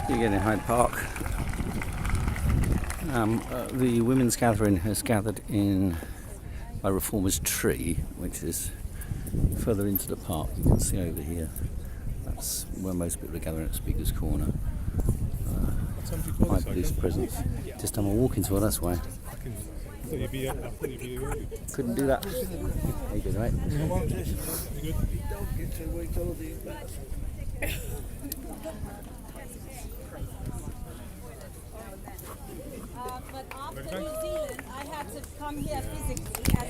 Again in Hyde Park. The women's gathering has gathered in by Reformer's Tree, which is further into the park. You can see over here. That's where most people are gathering at Speaker's Corner. High police presence. Just done my walking tour, that's why. Couldn't do that. How you doing, mate? But after New Zealand, I had to come here physically as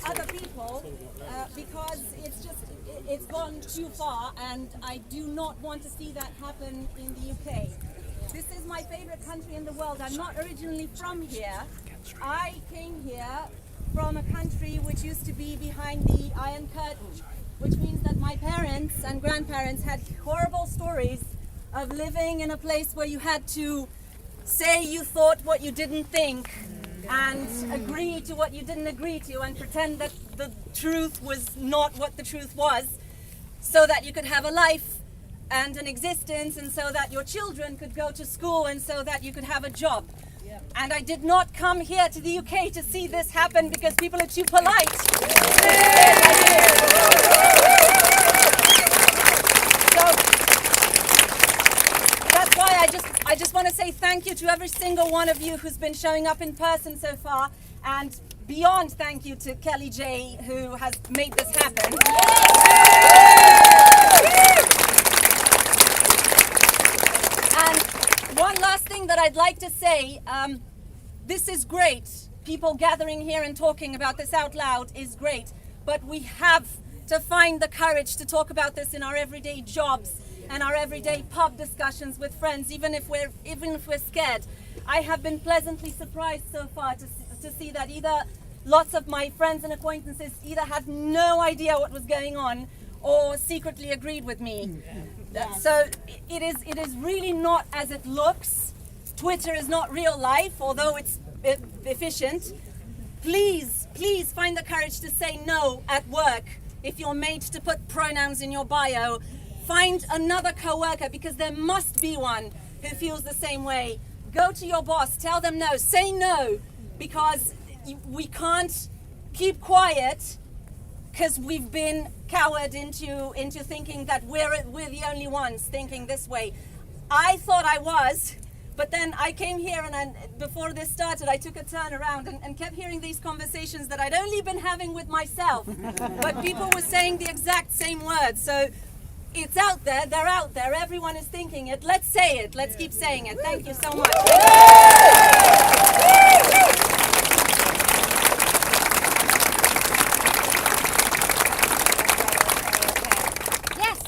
other people because it's gone too far, and I do not want to see that happen in the UK. This is my favorite country in the world. I'm not originally from here. I came here from a country which used to be behind the Iron Curtain, which means that my parents and grandparents had horrible stories of living in a place where you had to say you thought what you didn't think and agree to what you didn't agree to and pretend that the truth was not what the truth was, so that you could have a life and an existence, and so that your children could go to school, and so that you could have a job. And I did not come here to the UK to see this happen because people are too polite. So that's why I just want to say thank you to every single one of you who's been showing up in person so far, and beyond thank you to Kelly J, who has made this happen. And one last thing that I'd like to say, this is great. People gathering here and talking about this out loud is great, but we have to find the courage to talk about this in our everyday jobs and our everyday pub discussions with friends, even if we're scared. I have been pleasantly surprised so far to see that either lots of my friends and acquaintances either had no idea what was going on or secretly agreed with me. So it is really not as it looks. Twitter is not real life, although it's efficient. Please find the courage to say no at work if you're made to put pronouns in your bio. Find another co-worker, because there must be one who feels the same way. Go to your boss, tell them no, say no, because we can't keep quiet because we've been cowered into thinking that we're the only ones thinking this way. I thought I was, but then I came here and before this started, I took a turn around and kept hearing these conversations that I'd only been having with myself, but people were saying the exact same words. So it's out there, they're out there, everyone is thinking it. Let's say it, let's keep saying it. Thank you so much. Yes.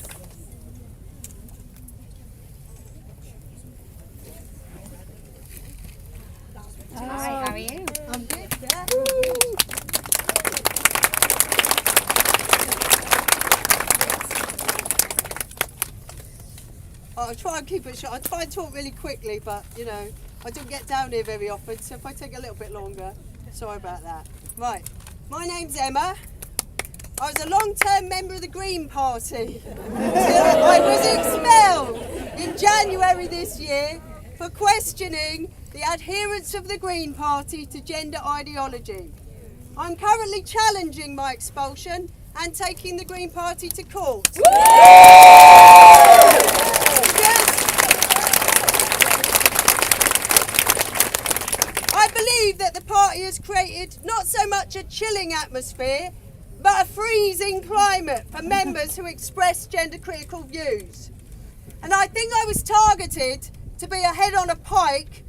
Hi, how are you? I'm good, yeah. I'll try and keep it short. I'll try and talk really quickly, but I don't get down here very often, so if I take a little bit longer, sorry about that. Right, my name's Emma. I was a long-term member of the Green Party until I was expelled in January this year for questioning the adherence of the Green Party to gender ideology. I'm currently challenging my expulsion and taking the Green Party to court. I believe that the party has created not so much a chilling atmosphere, but a freezing climate for members who express gender-critical views. And I think I was targeted to be a head on a pike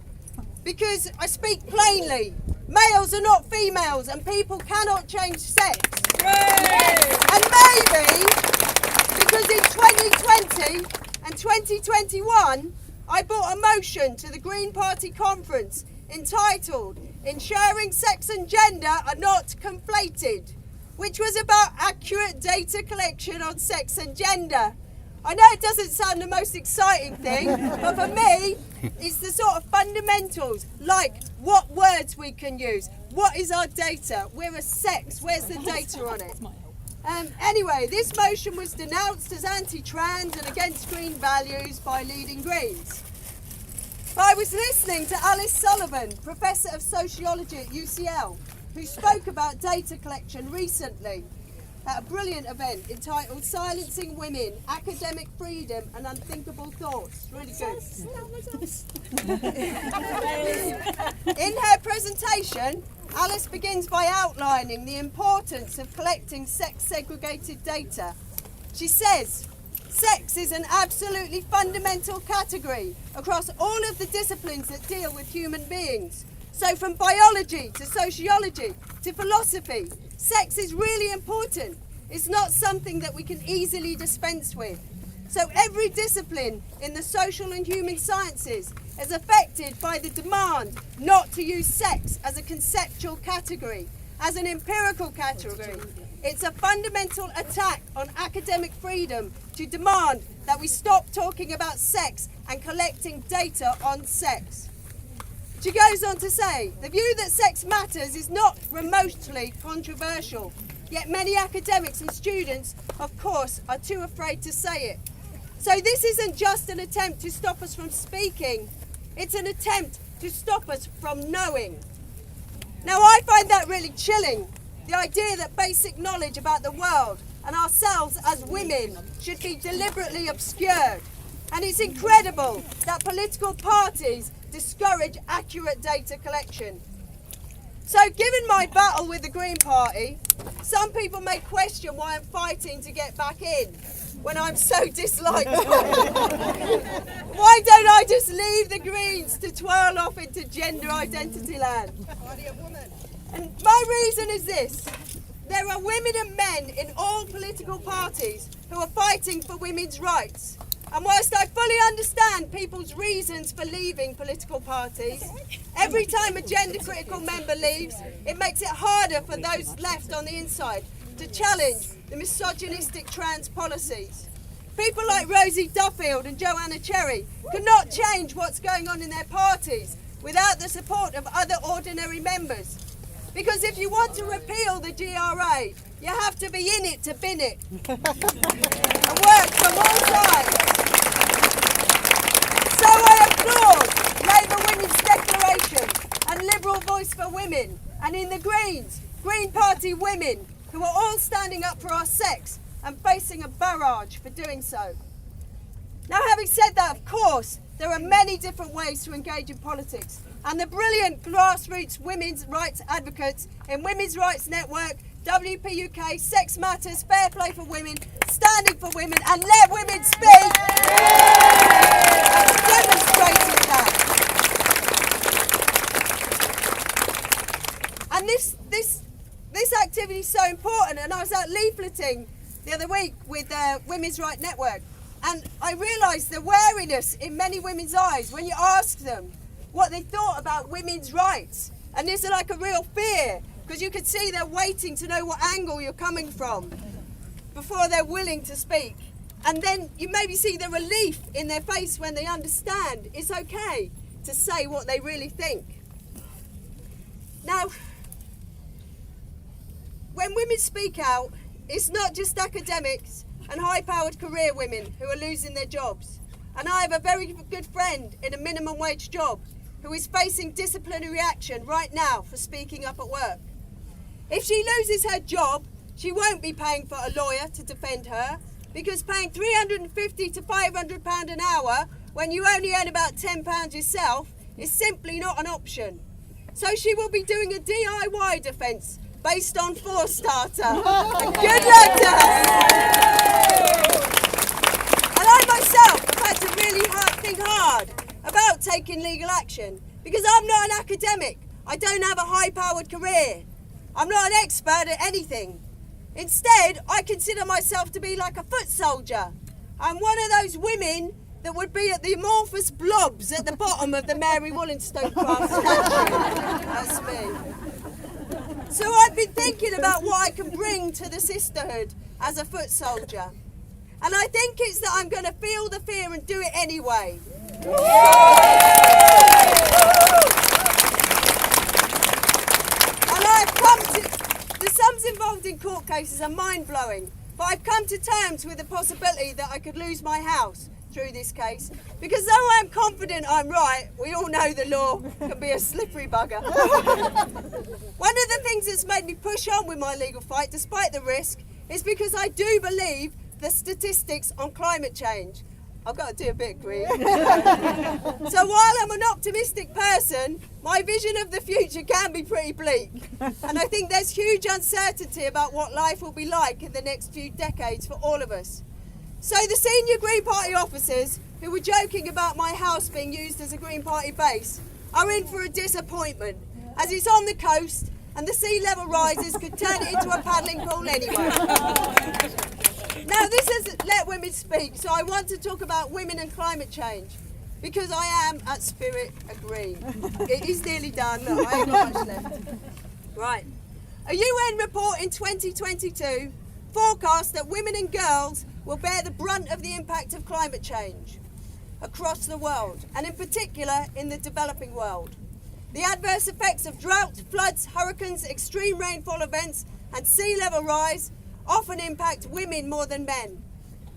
because I speak plainly. Males are not females, and people cannot change sex. And maybe because in 2020 and 2021, I brought a motion to the Green Party conference entitled "Ensuring Sex and Gender Are Not Conflated," which was about accurate data collection on sex and gender. I know it doesn't sound the most exciting thing, but for me, it's the sort of fundamentals, like what words we can use, what is our data, we're a sex, where's the data on it? Anyway, this motion was denounced as anti-trans and against green values by leading Greens. But I was listening to Alice Sullivan, Professor of Sociology at UCL, who spoke about data collection recently at a brilliant event entitled Silencing Women, Academic Freedom and Unthinkable Thoughts. Really good. In her presentation, Alice begins by outlining the importance of collecting sex-segregated data. She says, sex is an absolutely fundamental category across all of the disciplines that deal with human beings. So from biology to sociology to philosophy, sex is really important. It's not something that we can easily dispense with. So every discipline in the social and human sciences is affected by the demand not to use sex as a conceptual category, as an empirical category. It's a fundamental attack on academic freedom to demand that we stop talking about sex and collecting data on sex. She goes on to say, the view that sex matters is not remotely controversial, yet many academics and students, of course, are too afraid to say it. So this isn't just an attempt to stop us from speaking, it's an attempt to stop us from knowing. Now I find that really chilling, the idea that basic knowledge about the world and ourselves as women should be deliberately obscured. And it's incredible that political parties discourage accurate data collection. So given my battle with the Green Party, some people may question why I'm fighting to get back in when I'm so disliked. Why don't I just leave the Greens to twirl off into gender identity land? And my reason is this. There are women and men in all political parties who are fighting for women's rights. And whilst I fully understand people's reasons for leaving political parties, every time a gender critical member leaves, it makes it harder for those left on the inside to challenge the misogynistic trans policies. People like Rosie Duffield and Joanna Cherry cannot change what's going on in their parties without the support of other ordinary members. Because if you want to repeal the GRA, you have to be in it to bin it. And work from all sides. So I applaud Labour Women's Declaration and Liberal Voice for Women, and in the Greens, Green Party women who are all standing up for our sex and facing a barrage for doing so. Now, having said that, of course, there are many different ways to engage in politics, and the brilliant grassroots women's rights advocates in Women's Rights Network, WP UK, Sex Matters, Fair Play for Women, Standing for Women and Let Women Speak have demonstrated that. And this activity is so important, and I was out leafleting the other week with Women's Rights Network, and I realised the wariness in many women's eyes when you ask them what they thought about women's rights. And there's like a real fear, because you can see they're waiting to know what angle you're coming from before they're willing to speak. And then you maybe see the relief in their face when they understand it's okay to say what they really think. Now, when women speak out, it's not just academics and high-powered career women who are losing their jobs. And I have a very good friend in a minimum wage job who is facing disciplinary action right now for speaking up at work. If she loses her job, she won't be paying for a lawyer to defend her, because paying £350 to £500 an hour when you only earn about £10 yourself is simply not an option. So she will be doing a DIY defence based on For Starter. And good luck to her! And I myself have had to really think hard about taking legal action, because I'm not an academic. I don't have a high-powered career. I'm not an expert at anything. Instead, I consider myself to be like a foot soldier. I'm one of those women that would be at the amorphous blobs at the bottom of the Mary Wollstonecraft statue. That's me. So I've been thinking about what I can bring to the sisterhood as a foot soldier. And I think it's that I'm going to feel the fear and do it anyway. And I've come to, the sums involved in court cases are mind-blowing, but I've come to terms with the possibility that I could lose my house through this case, because though I'm confident I'm right, we all know the law can be a slippery bugger. One of the things that's made me push on with my legal fight, despite the risk, is because I do believe the statistics on climate change. I've got to do a bit, Green. So while I'm an optimistic person, my vision of the future can be pretty bleak. And I think there's huge uncertainty about what life will be like in the next few decades for all of us. So the senior Green Party officers who were joking about my house being used as a Green Party base are in for a disappointment, as it's on the coast and the sea level rises could turn it into a paddling pool anyway. Now this is Let Women Speak, so I want to talk about women and climate change, because I am at spirit agreeing. It is nearly done, look, I ain't got much left. Right. A UN report in 2022 forecast that women and girls will bear the brunt of the impact of climate change across the world, and in particular in the developing world. The adverse effects of drought, floods, hurricanes, extreme rainfall events and sea level rise often impact women more than men.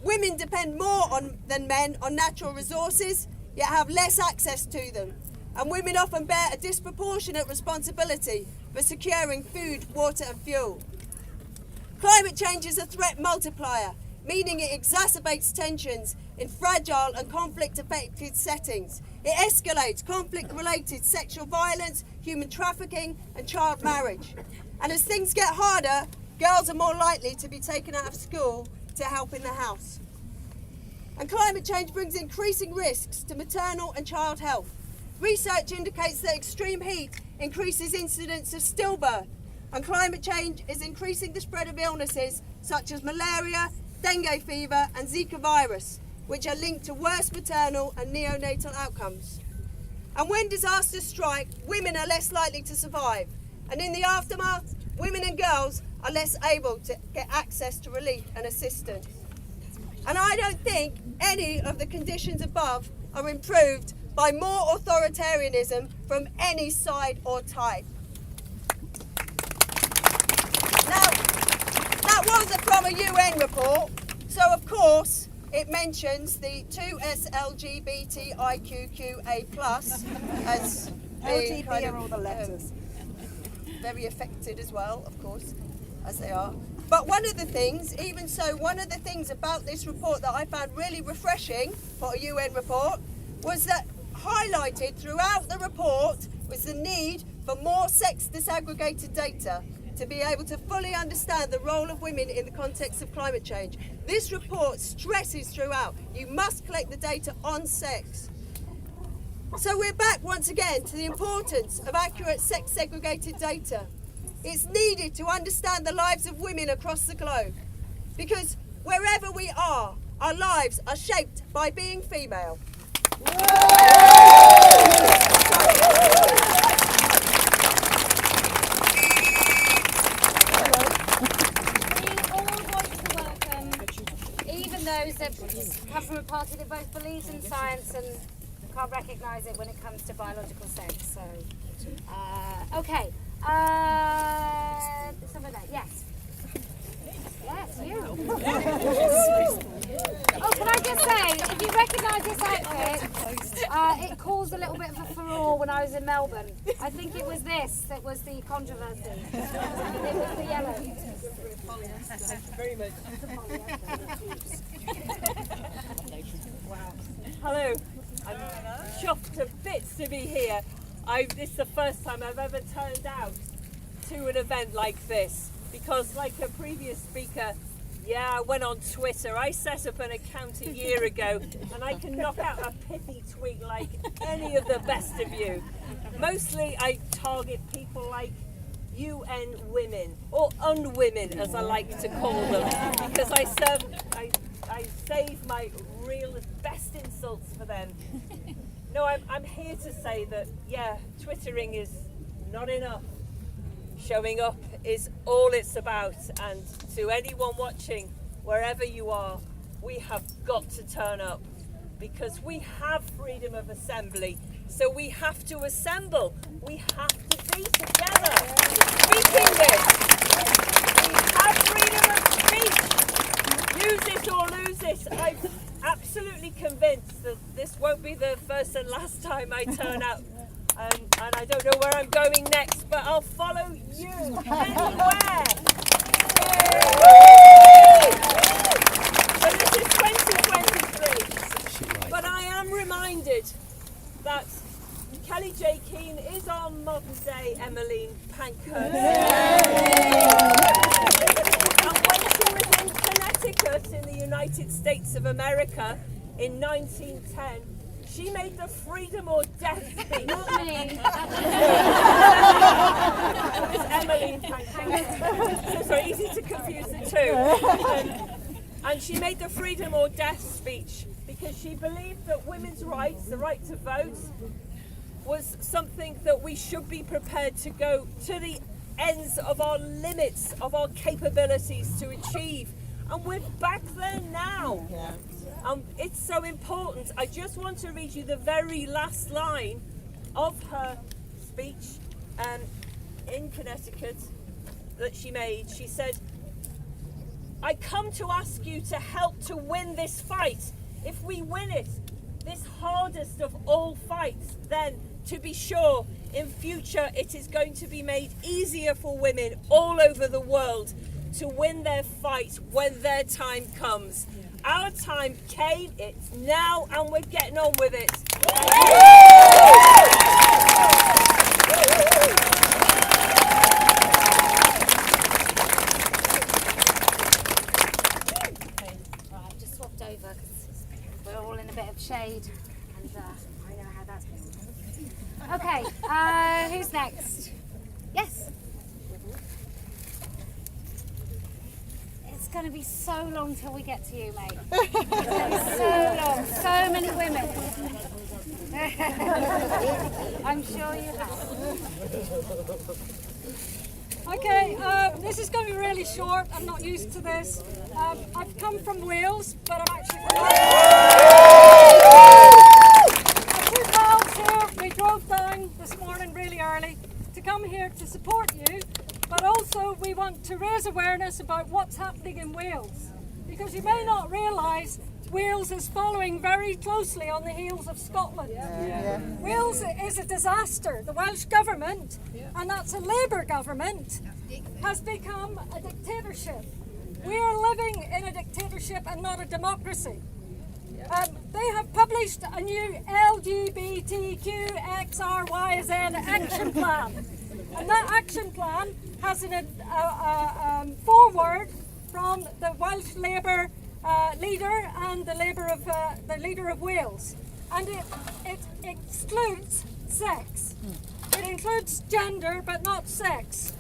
Women depend more than men on natural resources, yet have less access to them. And women often bear a disproportionate responsibility for securing food, water and fuel. Climate change is a threat multiplier, meaning it exacerbates tensions in fragile and conflict-affected settings. It escalates conflict-related sexual violence, human trafficking and child marriage. And as things get harder, girls are more likely to be taken out of school to help in the house. And climate change brings increasing risks to maternal and child health. Research indicates that extreme heat increases incidence of stillbirth, and climate change is increasing the spread of illnesses such as malaria, dengue fever and Zika virus, which are linked to worse maternal and neonatal outcomes. And when disasters strike, women are less likely to survive, and in the aftermath, women and girls are less able to get access to relief and assistance. And I don't think any of the conditions above are improved by more authoritarianism from any side or type. Now, that was from a UN report, so of course it mentions the 2SLGBTIQQA+ as being kind of, are all the letters. very affected as well, of course, as they are. But one of the things about this report that I found really refreshing for a UN report was that highlighted throughout the report was the need for more sex disaggregated data to be able to fully understand the role of women in the context of climate change. This report stresses throughout, you must collect the data on sex. So we're back once again to the importance of accurate sex segregated data. It's needed to understand the lives of women across the globe, because wherever we are, our lives are shaped by being female. Those that come from a party that both believes in science and can't recognise it when it comes to biological sex. So, okay. Someone there, yes. Yes, you. Oh, can I just say, if you recognise this outfit, it caused a little bit of a furore when I was in Melbourne. I think it was this that was the controversy. It was the yellow. Thank you very much. Wow. Hello, I'm chuffed to bits to be here. This is the first time I've ever turned out to an event like this, because like a previous speaker, yeah, I went on Twitter. I set up an account a year ago and I can knock out a pithy tweet like any of the best of you. Mostly I target people like UN women, or unwomen as I like to call them, because I save my real best insults for them. No, I'm here to say that, yeah, twittering is not enough. Showing up is all it's about, and to anyone watching, wherever you are, we have got to turn up, because we have freedom of assembly, so we have to assemble. We have to be together. Speaking this, we absolutely convinced that this won't be the first and last time I turn up. And I don't know where I'm going next, but I'll follow you anywhere. So this is 2023. But I am reminded that Kelly J. Keane is our modern day Emmeline Pankhurst. And when she was in Connecticut in the United States of America in 1910, she made the freedom or death speech. Not me. It was Emmeline Pankhurst. So it's very easy to confuse the two. And she made the freedom or death speech because she believed that women's rights, the right to vote, was something that we should be prepared to go to the ends of our limits, of our capabilities to achieve. And we're back there now. It's so important. I just want to read you the very last line of her speech in Connecticut that she made. She said, "I come to ask you to help to win this fight. If we win it, this hardest of all fights, then to be sure, in future it is going to be made easier for women all over the world to win their fight when their time comes. Our time came, it's now, and we're getting on with it." Right, just swapped over because we're all in a bit of shade, and I know how that's going. Okay, who's next? Yes. It's going to be so long till we get to you, mate. It's going to be so long. So many women. I'm sure you have. Okay, this is going to be really short. I'm not used to this. I've come from Wales, but I'm actually from My two pals here, we drove down this morning really early to come here to support you, but also we want to raise awareness about what's happening in Wales, because you may not realise Wales is following very closely on the heels of Scotland. Wales is a disaster. The Welsh government, and that's a Labour government, has become a dictatorship. We are living in a dictatorship and not a democracy. They have published a new LGBTQXRYZ action plan. And that action plan has a foreword from the Welsh Labour leader and the leader of Wales, and it excludes sex. It includes gender, but not sex.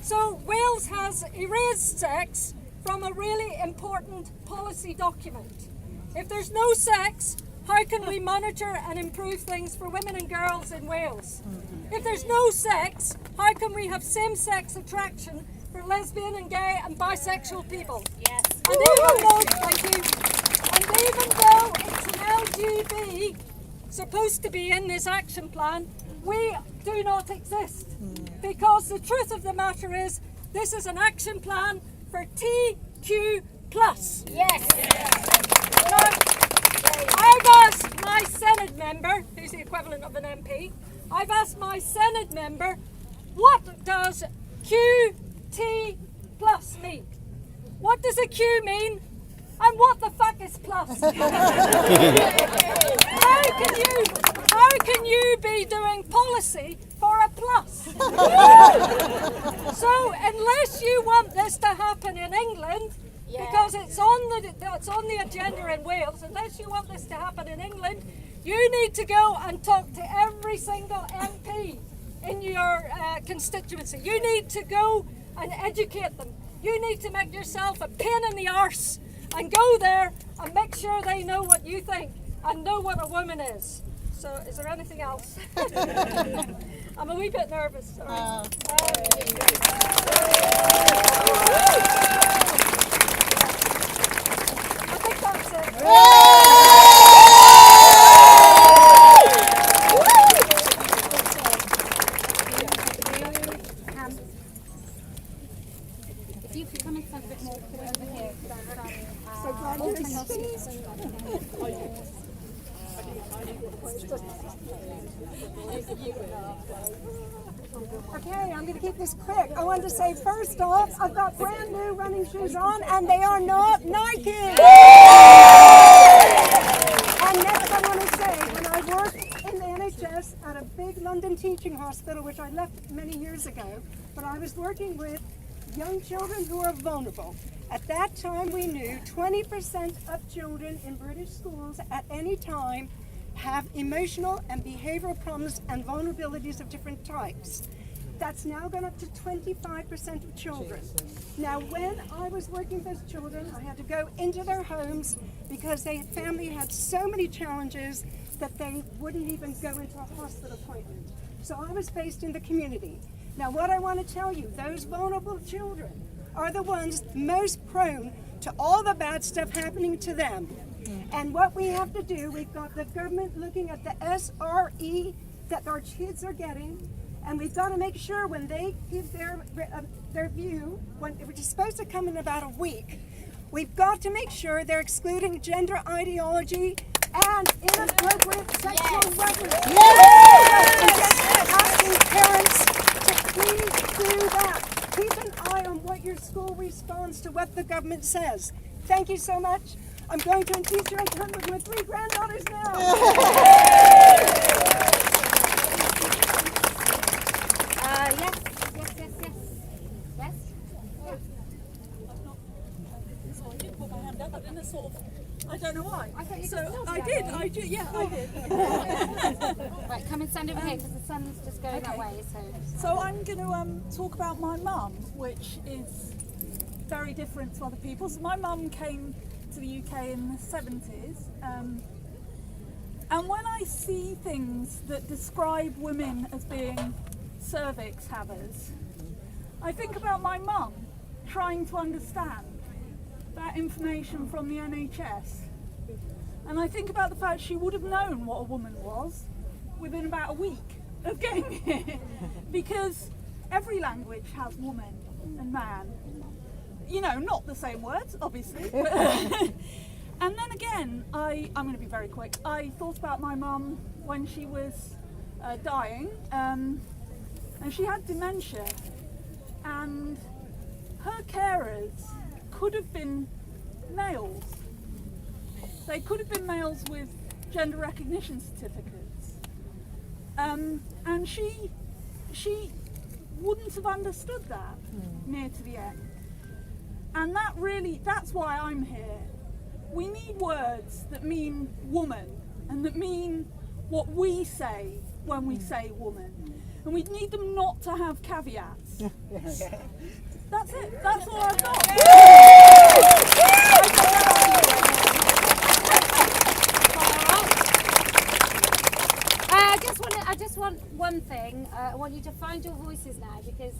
So Wales has erased sex from a really important policy document. If there's no sex, how can we monitor and improve things for women and girls in Wales? If there's no sex, how can we have same-sex attraction for lesbian and gay and bisexual people? Yes. And even though, thank you, and even though it's an LGB supposed to be in this action plan, we do not exist. Because the truth of the matter is, this is an action plan for TQ+. Yes. Now, I've asked my Senate member, who's the equivalent of an MP, I've asked my Senate member, what does QT+ mean? What does a Q mean? And what the fuck is plus? How can you be doing policy for a plus? So unless you want this to happen in England, because it's on the agenda in Wales, unless you want this to happen in England, you need to go and talk to every single MP in your constituency. You need to go and educate them. You need to make yourself a pain in the arse and go there and make sure they know what you think and know what a woman is. So, is there anything else? I'm a wee bit nervous. Sorry. I think that's it. If you could come and stand a bit more over here. So glad you're here. Okay, I'm going to keep this quick. I want to say first off, I've got brand new running shoes on and they are not Nike. And next I want to say, when I worked in the NHS at a big London teaching hospital, which I left many years ago, but I was working with young children who are vulnerable. At that time we knew 20% of children in British schools at any time have emotional and behavioral problems and vulnerabilities of different types. That's now gone up to 25% of children. Now, when I was working with those children, I had to go into their homes because their family had so many challenges that they wouldn't even go into a hospital appointment. So I was based in the community. Now, what I want to tell you, those vulnerable children are the ones most prone to all the bad stuff happening to them. And what we have to do, we've got the government looking at the SRE that our kids are getting, and we've got to make sure when they give their view, which is supposed to come in about a week, we've got to make sure they're excluding gender ideology and inappropriate sexual reference. Asking parents to please do that. Keep an eye on what your school responds to what the government says. Thank you so much. I'm going to teach you and come with my 3 granddaughters now. Yes. So I did put my hand up, but then it's sort of, I don't know why. I thought you So just nodded I at did, me. I did. Right, come and stand over here because the sun's just going that way. So I'm going to talk about my mum, which is very different to other people. So my mum came to the UK in the 70s, and when I see things that describe women as being cervix havers, I think about my mum trying to understand that information from the NHS, and I think about the fact she would have known what a woman was within about a week of getting here, because every language has woman and man. You know, not the same words, obviously. But and then again, I'm going to be very quick. I thought about my mum when she was dying, and she had dementia, and her carers could have been males. They could have been males with gender recognition certificates, and she wouldn't have understood that near to the end. And that's why I'm here. We need words that mean woman and that mean what we say when we say woman. And we need them not to have caveats. That's it. That's all I've I just want one thing. I want you to find your voices now, because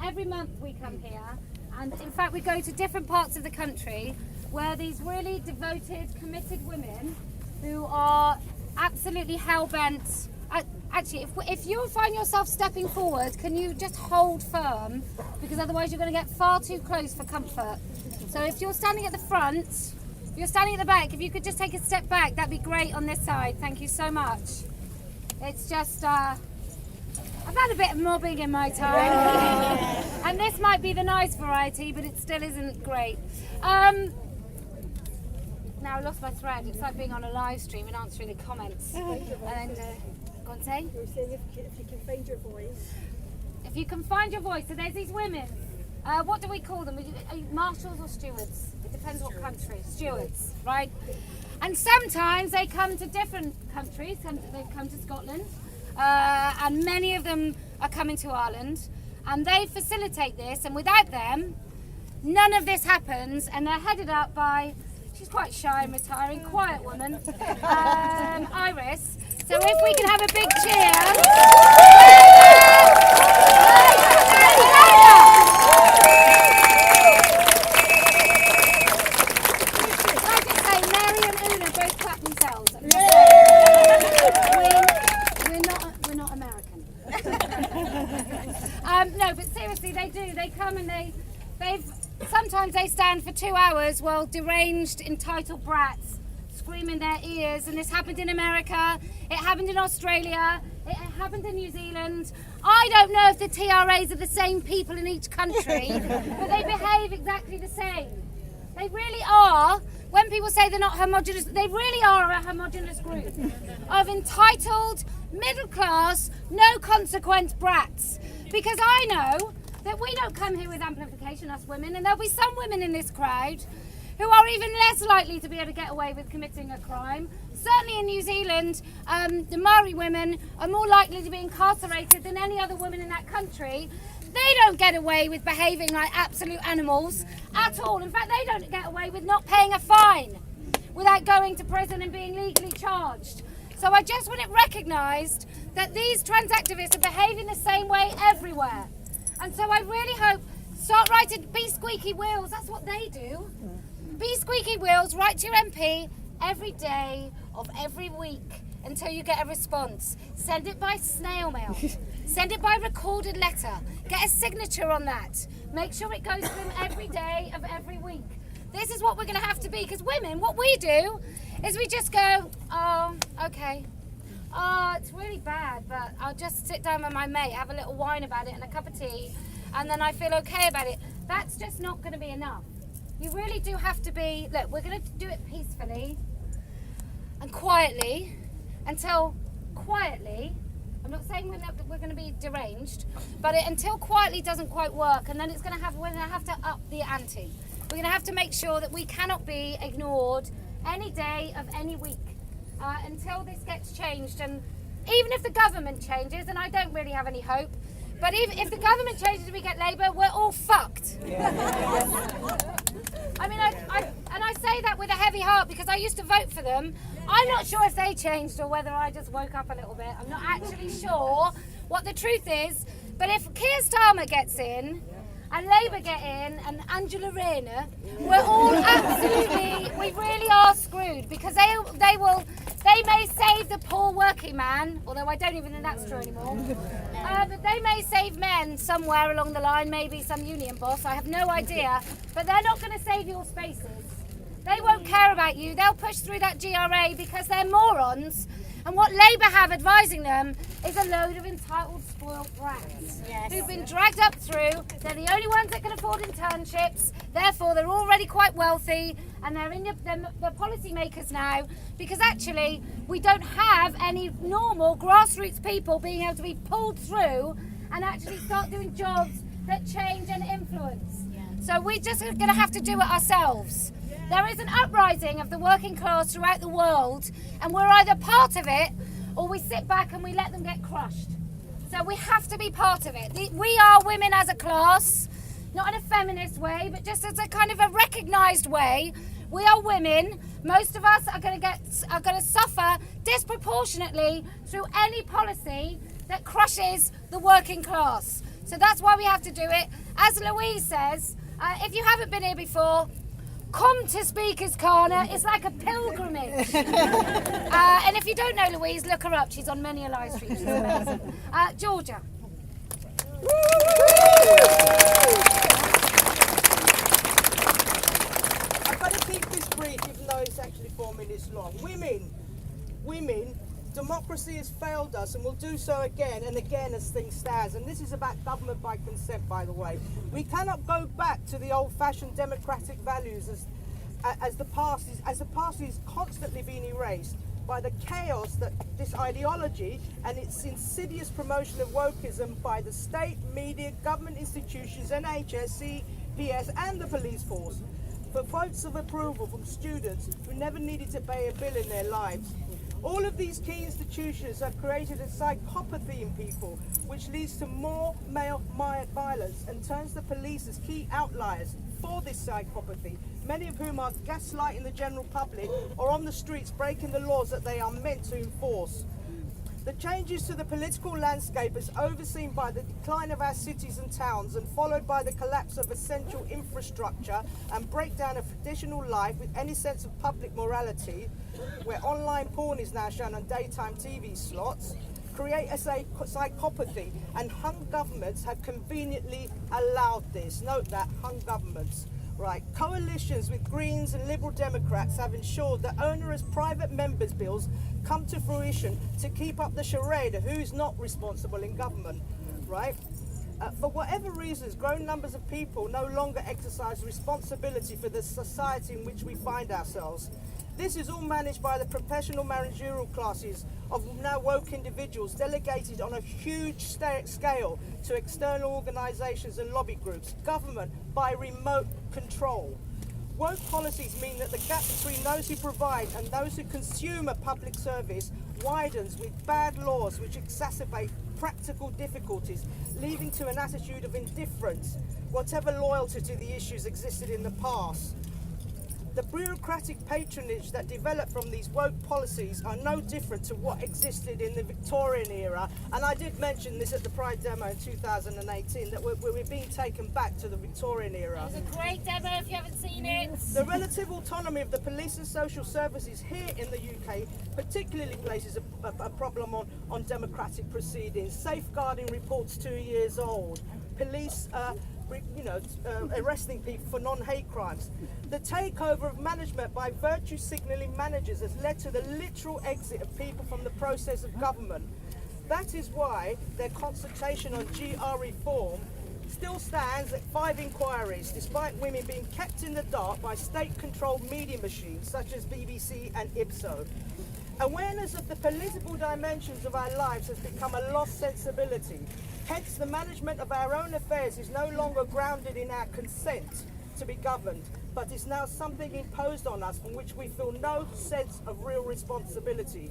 every month we come here, and in fact we go to different parts of the country where these really devoted, committed women who are absolutely hell-bent. Actually, if you find yourself stepping forward, can you just hold firm? Because otherwise you're going to get far too close for comfort. So if you're standing at the front, if you're standing at the back, if you could just take a step back, that'd be great on this side. Thank you so much. It's just, I've had a bit of mobbing in my time. And this might be the nice variety, but it still isn't great. Now I lost my thread. It's like being on a live stream and answering the comments. And go on, say. You were saying if you can find your voice. If you can find your voice. So there's these women. What do we call them? Marshals or stewards? It depends what country. Stewards, right? And sometimes they come to different countries. They come to Scotland, and many of them are coming to Ireland, and they facilitate this. And without them, none of this happens. And they're headed up by, she's quite shy and retiring, quiet woman, Iris. So if we can have a big cheer. sometimes they stand for 2 hours while deranged, entitled brats scream in their ears. And this happened in America, it happened in Australia, it happened in New Zealand. I don't know if the TRAs are the same people in each country, but they behave exactly the same. They really are. When people say they're not homogenous, they really are a homogenous group of entitled, middle class, no consequence brats. Because I know that we don't come here with amplification, us women, and there'll be some women in this crowd who are even less likely to be able to get away with committing a crime. Certainly in New Zealand, the Maori women are more likely to be incarcerated than any other woman in that country. They don't get away with behaving like absolute animals at all. In fact, they don't get away with not paying a fine without going to prison and being legally charged. So I just want it recognised that these trans activists are behaving the same way everywhere. And so I really hope, start writing, be squeaky wheels, that's what they do. Be squeaky wheels, write to your MP every day of every week until you get a response. Send it by snail mail. Send it by recorded letter. Get a signature on that. Make sure it goes to them every day of every week. This is what we're going to have to be, because women, what we do is we just go, oh, okay. Oh, it's really bad, but I'll just sit down with my mate, have a little wine about it and a cup of tea, and then I feel okay about it. That's just not going to be enough. You really do have to be, look, we're going to do it peacefully and quietly until quietly, I'm not saying we're going to be deranged, but until quietly doesn't quite work, and then we're going to have to up the ante. We're going to have to make sure that we cannot be ignored any day of any week until this gets changed. And even if the government changes, and I don't really have any hope, but even if the government changes and we get Labour, we're all fucked. I mean, I say that with a heavy heart because I used to vote for them. I'm not sure if they changed or whether I just woke up a little bit. I'm not actually sure what the truth is. But if Keir Starmer gets in, and Labour get in, and Angela Rayner, we're all absolutely, we really are screwed, because they may save the poor working man, although I don't even think that's true anymore. But they may save men somewhere along the line, maybe some union boss, I have no idea, but they're not going to save your spaces. They won't care about you, they'll push through that GRA because they're morons. And what Labour have advising them is a load of entitled, spoiled brats who've been dragged up through. They're the only ones that can afford internships. Therefore, they're already quite wealthy, and they're policy makers now, because actually we don't have any normal grassroots people being able to be pulled through and actually start doing jobs that change and influence. So we're just going to have to do it ourselves. There is an uprising of the working class throughout the world, and we're either part of it or we sit back and we let them get crushed. So we have to be part of it. We are women as a class, not in a feminist way, but just as a kind of a recognised way. We are women. Most of us are going to suffer disproportionately through any policy that crushes the working class. So that's why we have to do it. As Louise says, if you haven't been here before, come to Speaker's Corner. It's like a pilgrimage. And if you don't know Louise, look her up. She's on many a live stream. She's amazing. Georgia. I've got to keep this brief, even though it's actually 4 minutes long. Women, democracy has failed us and will do so again and again as things stand. And this is about government by consent, by the way. We cannot go back to the old-fashioned democratic values as the past is constantly being erased by the chaos that this ideology and its insidious promotion of wokeism by the state, media, government institutions, NHS, CPS and the police force for votes of approval from students who never needed to pay a bill in their lives. All of these key institutions have created a psychopathy in people, which leads to more male violence and turns the police as key outliers for this psychopathy, many of whom are gaslighting the general public or on the streets breaking the laws that they are meant to enforce. The changes to the political landscape is overseen by the decline of our cities and towns and followed by the collapse of essential infrastructure and breakdown of traditional life with any sense of public morality, where online porn is now shown on daytime TV slots, create a psychopathy, and hung governments have conveniently allowed this. Note that, hung governments. Right, coalitions with Greens and Liberal Democrats have ensured that onerous private members' bills come to fruition to keep up the charade of who's not responsible in government, right? For whatever reasons, growing numbers of people no longer exercise responsibility for the society in which we find ourselves. This is all managed by the professional managerial classes of now woke individuals delegated on a huge scale to external organisations and lobby groups, government by remote control. Woke policies mean that the gap between those who provide and those who consume a public service widens with bad laws which exacerbate practical difficulties, leading to an attitude of indifference, whatever loyalty to the issues existed in the past. The bureaucratic patronage that developed from these woke policies are no different to what existed in the Victorian era, and I did mention this at the Pride demo in 2018, that we're being taken back to the Victorian era. It was a great demo if you haven't seen it. The relative autonomy of the police and social services here in the UK particularly places a problem on democratic proceedings. Safeguarding reports 2 years old. Police arresting people for non-hate crimes. The takeover of management by virtue signalling managers has led to the literal exit of people from the process of government. That is why their consultation on GR reform still stands at 5 inquiries, despite women being kept in the dark by state-controlled media machines such as BBC and Ipso. Awareness of the political dimensions of our lives has become a lost sensibility. Hence, the management of our own affairs is no longer grounded in our consent to be governed, but is now something imposed on us from which we feel no sense of real responsibility.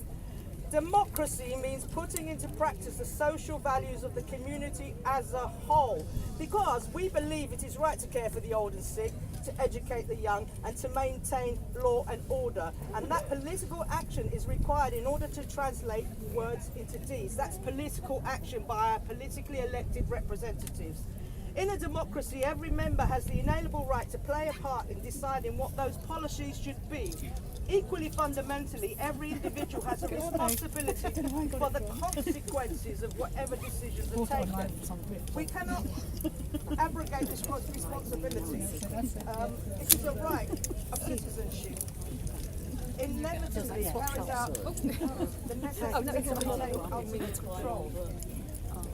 Democracy means putting into practice the social values of the community as a whole, because we believe it is right to care for the old and sick, to educate the young, and to maintain law and order. And that political action is required in order to translate words into deeds. That's political action by our politically elected representatives. In a democracy, every member has the inalienable right to play a part in deciding what those policies should be. Equally fundamentally, every individual has a responsibility for the consequences of whatever decisions are taken. We cannot abrogate this responsibility. It is a right of citizenship. Inevitably carries out the necessity of ultimate control.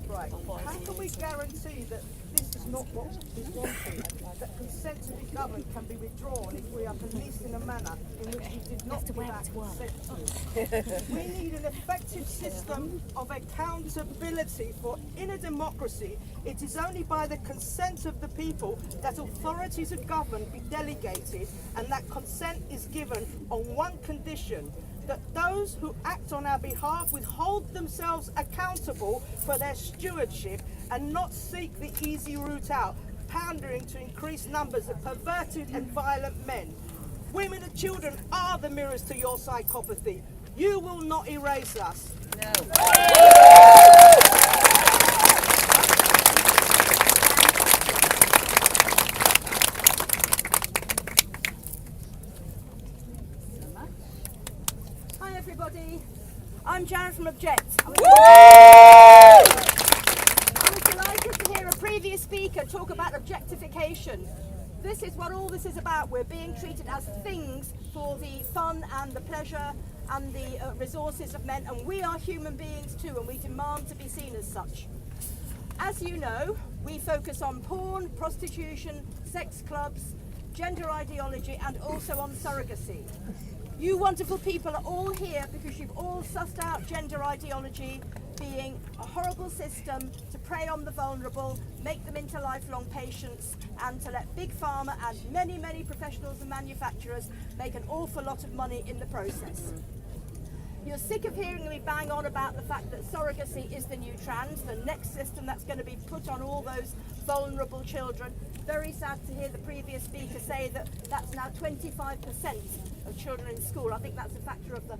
Right. How can we guarantee that this is not what is wanted, that consent to be governed can be withdrawn if we are policed in a manner in which we did not give our consent to? We need an effective system of accountability, for in a democracy, it is only by the consent of the people that authority to govern be delegated, and that consent is given on one condition: that those who act on our behalf withhold themselves accountable for their stewardship and not seek the easy route out, pandering to increased numbers of perverted and violent men. Women and children are the mirrors to your psychopathy. You will not erase us. No. Hi everybody, I'm Jared from Object. I was delighted to hear a previous speaker talk about objectification. This is what all this is about. We're being treated as things for the fun and the pleasure and the resources of men, and we are human beings too, and we demand to be seen as such. As you know, we focus on porn, prostitution, sex clubs, gender ideology, and also on surrogacy. You wonderful people are all here because you've all sussed out gender ideology being a horrible system to prey on the vulnerable, make them into lifelong patients, and to let Big Pharma and many, many professionals and manufacturers make an awful lot of money in the process. You're sick of hearing me bang on about the fact that surrogacy is the new trend, the next system that's going to be put on all those vulnerable children. Very sad to hear the previous speaker say that that's now 25% of children in school. I think that's a factor of the,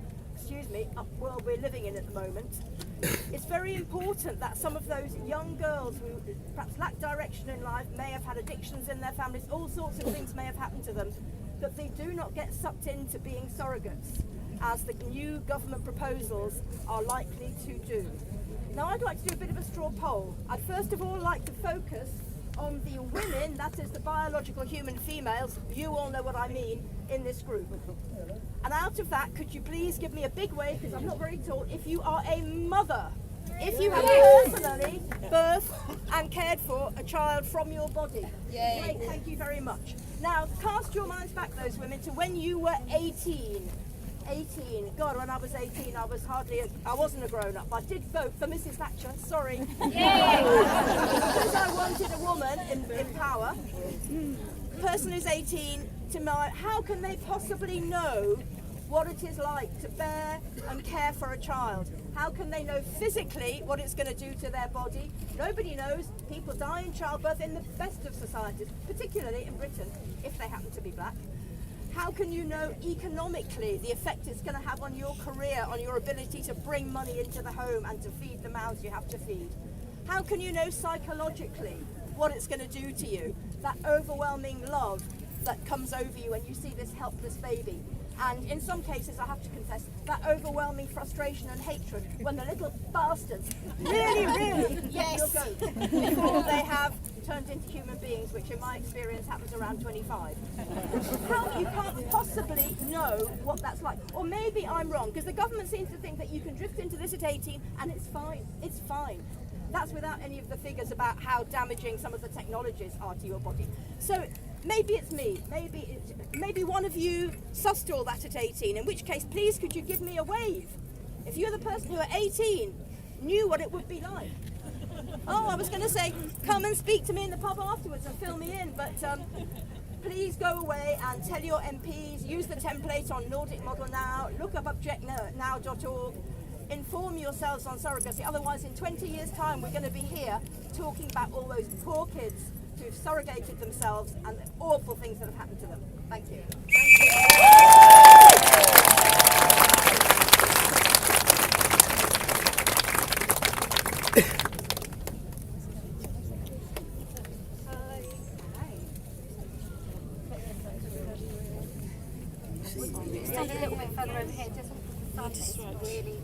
world we're living in at the moment. It's very important that some of those young girls who perhaps lack direction in life, may have had addictions in their families, all sorts of things may have happened to them, that they do not get sucked into being surrogates, as the new government proposals are likely to do. Now, I'd like to do a bit of a straw poll. I'd first of all like to focus on the women, that is the biological human females, you all know what I mean, in this group. And out of that, could you please give me a big wave, because I'm not very tall, if you are a mother, if you have personally birthed and cared for a child from your body. Great, thank you very much. Now, cast your minds back, those women, to when you were 18. 18. God, when I was 18, I wasn't a grown-up. I did vote for Mrs. Thatcher, sorry. Because I wanted a woman in power. Person who's 18 to my, how can they possibly know what it is like to bear and care for a child? How can they know physically what it's going to do to their body? Nobody knows. People die in childbirth in the best of societies, particularly in Britain, if they happen to be black. How can you know economically the effect it's going to have on your career, on your ability to bring money into the home and to feed the mouths you have to feed? How can you know psychologically what it's going to do to you? That overwhelming love that comes over you when you see this helpless baby. And in some cases, I have to confess, that overwhelming frustration and hatred when the little bastards really get your goat before they have turned into human beings, which in my experience happens around 25. How you can't possibly know what that's like. Or maybe I'm wrong, because the government seems to think that you can drift into this at 18 and it's fine. It's fine. That's without any of the figures about how damaging some of the technologies are to your body. So maybe it's me. Maybe one of you sussed all that at 18, in which case, please, could you give me a wave? If you're the person who at 18 knew what it would be like. Oh, I was going to say, come and speak to me in the pub afterwards and fill me in, but please go away and tell your MPs, use the template on Nordic Model Now, look up objectnow.org, inform yourselves on surrogacy, otherwise in 20 years' time we're going to be here talking about all those poor kids who've surrogated themselves and the awful things that have happened to them. Thank you. Stand a little bit further over here, just really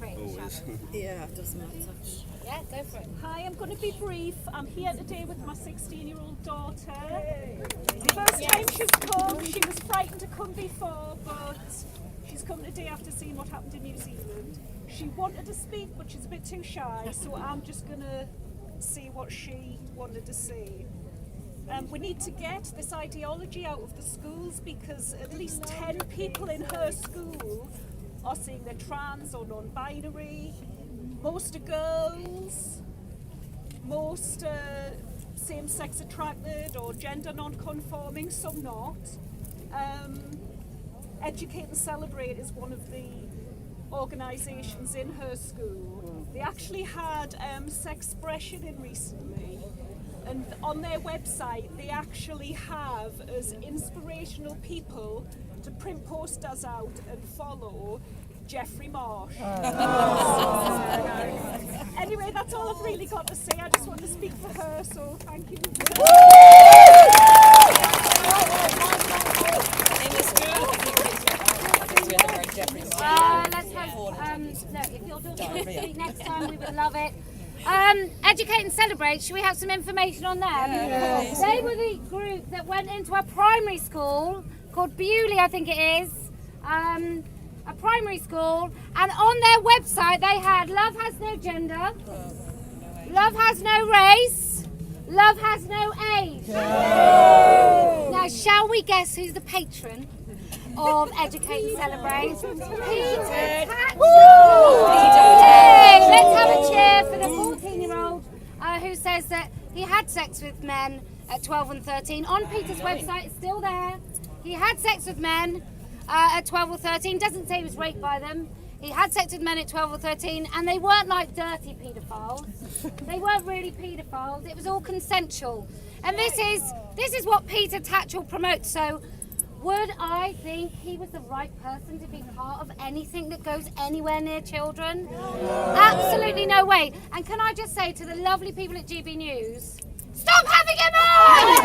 cringe. Yeah, it doesn't matter. Yeah, go for it. Hi, I'm going to be brief. I'm here today with my 16-year-old daughter. The first time she's come, she was frightened to come before, but she's come today after seeing what happened in New Zealand. She wanted to speak, but she's a bit too shy, so I'm just going to see what she wanted to say. We need to get this ideology out of the schools, because at least 10 people in her school are saying they're trans or non-binary. Most are girls, most are same-sex attracted or gender non-conforming, some not. Educate and Celebrate is one of the organisations in her school. They actually had Sexpression in recently, and on their website they actually have as inspirational people to print posters out and follow Jeffrey Marsh. Anyway, that's all I've really got to say. I just want to speak for her, so thank you. Let's have, no, if you're doing to speak next time, we would love it. Educate and Celebrate, should we have some information on them? Yes. They were the group that went into a primary school called Bewley, I think it is. A primary school, and on their website they had love has no gender, love has no race, love has no age. Now, shall we guess who's the patron of Educate and Celebrate? Peter Tatchell. Let's have a cheer for the 14-year-old who says that he had sex with men at 12 and 13. On Peter's website, it's still there. He had sex with men at 12 or 13, doesn't say he was raped by them. He had sex with men at 12 or 13, and they weren't like dirty paedophiles. They weren't really paedophiles. It was all consensual. And this is what Peter Tatchell promotes. So would I think he was the right person to be part of anything that goes anywhere near children? Absolutely no way. And can I just say to the lovely people at GB News, stop having him on!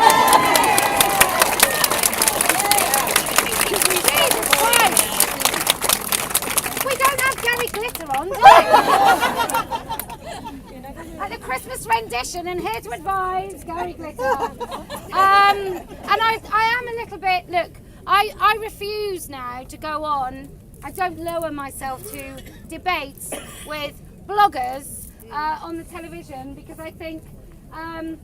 Jesus Christ! We don't have Gary Glitter on, do we? Like the Christmas rendition, and here to advise, Gary Glitter. And I am a little bit, look, I refuse now to go on. I don't lower myself to debates with bloggers on the television, because I think I've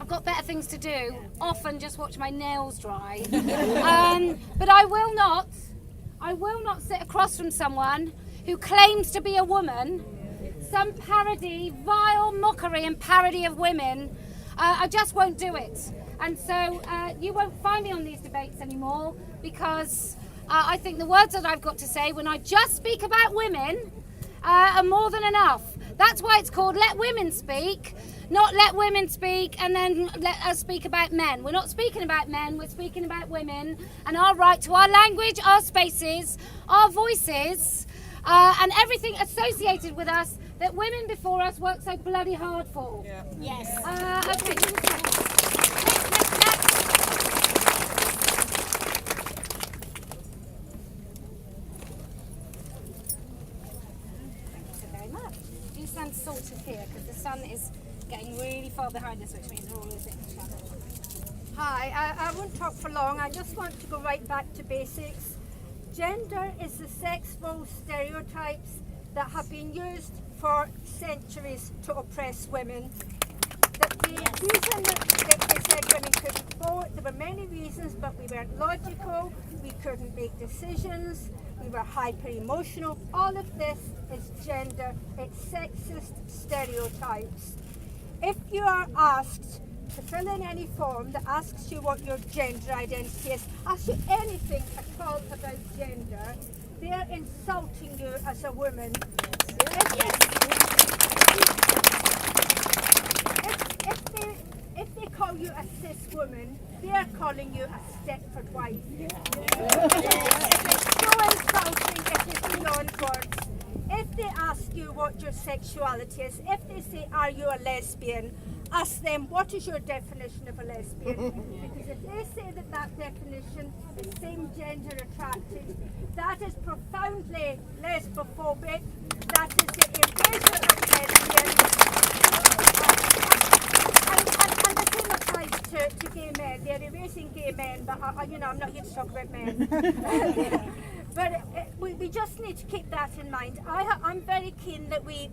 got better things to do, often just watch my nails dry. But I will not sit across from someone who claims to be a woman, some parody, vile mockery and parody of women. I just won't do it. And so you won't find me on these debates anymore, because I think the words that I've got to say when I just speak about women are more than enough. That's why it's called Let Women Speak, not Let Women Speak and then let us speak about men. We're not speaking about men, we're speaking about women and our right to our language, our spaces, our voices, and everything associated with us that women before us worked so bloody hard for. Yeah. Yes. Okay. Next. You stand sort of here because the sun is getting really far behind us, which means we're all in the shadow. Hi, I won't talk for long. I just want to go right back to basics. Gender is the sex role stereotypes that have been used for centuries to oppress women. The reason that they said women couldn't vote, there were many reasons, but we weren't logical, we couldn't make decisions, we were hyper-emotional. All of this is gender, it's sexist stereotypes. If you are asked to fill in any form that asks you what your gender identity is, asks you anything at all about gender, they are insulting you as a woman. If they call you a cis woman, they are calling you a Stepford wife. It's so insulting, it is beyond words. If they ask you what your sexuality is, if they say, are you a lesbian, ask them, what is your definition of a lesbian? Because if they say that that definition is same gender attracted, that is profoundly lesbophobic, that is the erasure of lesbians. And the same applies to gay men. They're erasing gay men, but I'm not here to talk about men. But we just need to keep that in mind. I'm very keen that we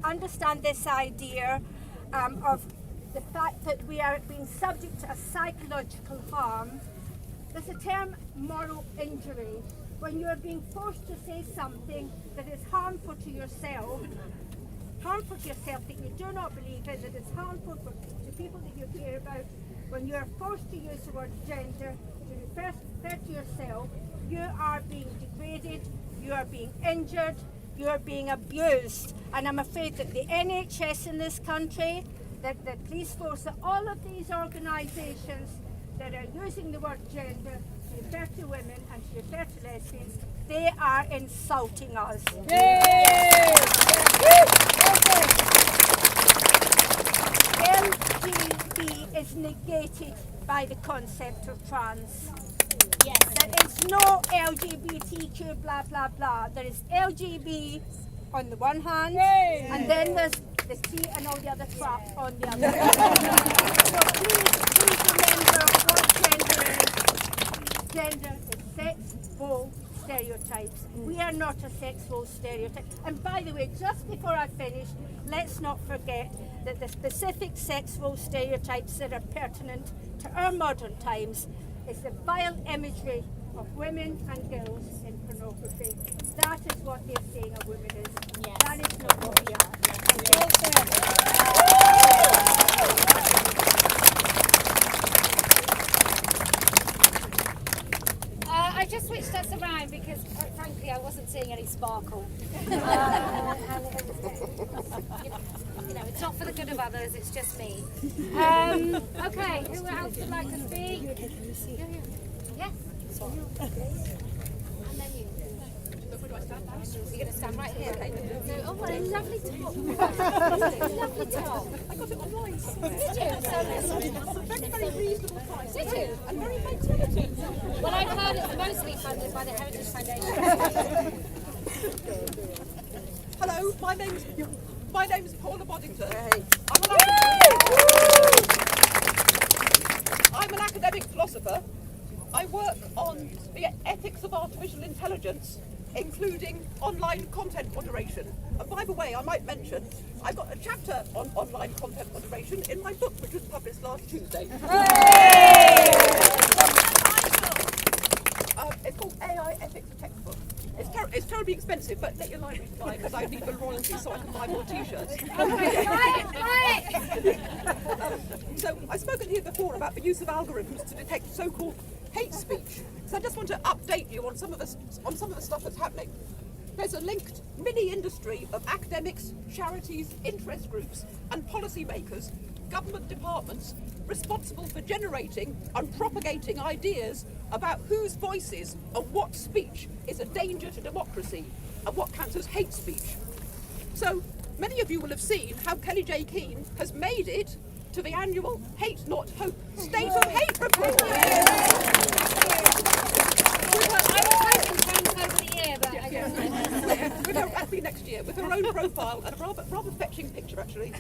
understand this idea of the fact that we are being subject to a psychological harm. There's a term, moral injury, when you are being forced to say something that is harmful to yourself that you do not believe in, that is harmful to people that you care about. When you are forced to use the word gender to refer to yourself, you are being degraded, you are being injured, you are being abused. And I'm afraid that the NHS in this country, that the police force, that all of these organisations that are using the word gender to refer to women and to refer to lesbians, they are insulting us. LGBT is negated by the concept of trans. Yes. There is no LGBTQ blah blah blah. There is LGB on the one hand, and then there's the T and all the other crap on the other. So please remember what gender is. Gender is sex role stereotypes. We are not a sex role stereotype. And by the way, just before I finish, let's not forget that the specific sex role stereotypes that are pertinent to our modern times is the vile imagery of women and girls in pornography. That is what they're saying a woman is. Yes. That is not what we are. I just switched us around because, quite frankly, I wasn't seeing any sparkle. And it's not for the good of others, it's just me. Okay, who else would like to speak? Yes. And then you. You're going to stand right here. Okay. So, oh, what a lovely top. Lovely top. I got it online. Did you? Very reasonable price. Did you? And very high quality. Well, I've heard it's mostly funded by the Heritage Foundation. Hello, my name's My name is Paula Boddington. I'm an academic philosopher. I work on the ethics of artificial intelligence, including online content moderation. And by the way, I might mention, I've got a chapter on online content moderation in my book, which was published last Tuesday. It's called AI Ethics, a Textbook. It's terribly expensive, but let your library buy, because I need the royalties so I can buy more t-shirts. So I've spoken here before about the use of algorithms to detect so-called hate speech. So I just want to update you on some of the stuff that's happening. There's a linked mini-industry of academics, charities, interest groups, and policymakers, government departments, responsible for generating and propagating ideas about whose voices and what speech is a danger to democracy and what counts as hate speech. So many of you will have seen how Kelly J. Keane has made it to the annual Hate Not Hope State of Hate report. That'll be next year, with her own profile and a rather fetching picture, actually.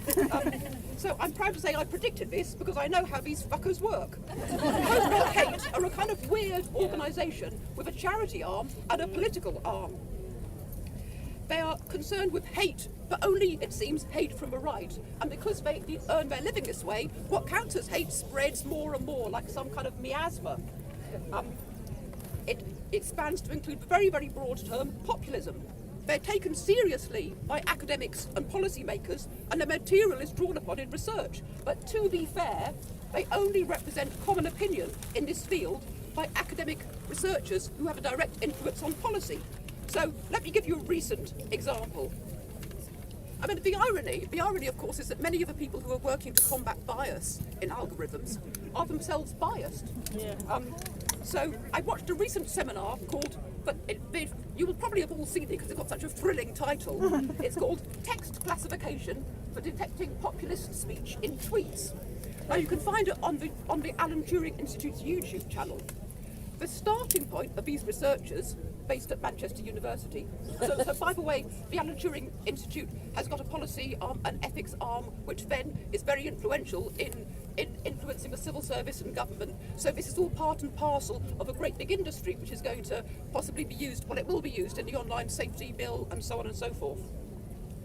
So I'm proud to say I predicted this because I know how these fuckers work. Hope Not Hate are a kind of weird organisation with a charity arm and a political arm. They are concerned with hate, but only, it seems, hate from the right. And because they earn their living this way, what counts as hate spreads more and more, like some kind of miasma. It expands to include the very, very broad term, populism. They're taken seriously by academics and policymakers, and their material is drawn upon in research. But to be fair, they only represent common opinion in this field by academic researchers who have a direct influence on policy. So let me give you a recent example. I mean, the irony, of course, is that many of the people who are working to combat bias in algorithms are themselves biased. So I watched a recent seminar called, you will probably have all seen it because it's got such a thrilling title. It's called Text Classification for Detecting Populist Speech in Tweets. Now you can find it on the Alan Turing Institute's YouTube channel. The starting point of these researchers, based at Manchester University. So by the way, the Alan Turing Institute has got a policy arm, an ethics arm, which then is very influential in influencing the civil service and government. So this is all part and parcel of a great big industry which is going to possibly be used, well, it will be used in the online safety bill and so on and so forth.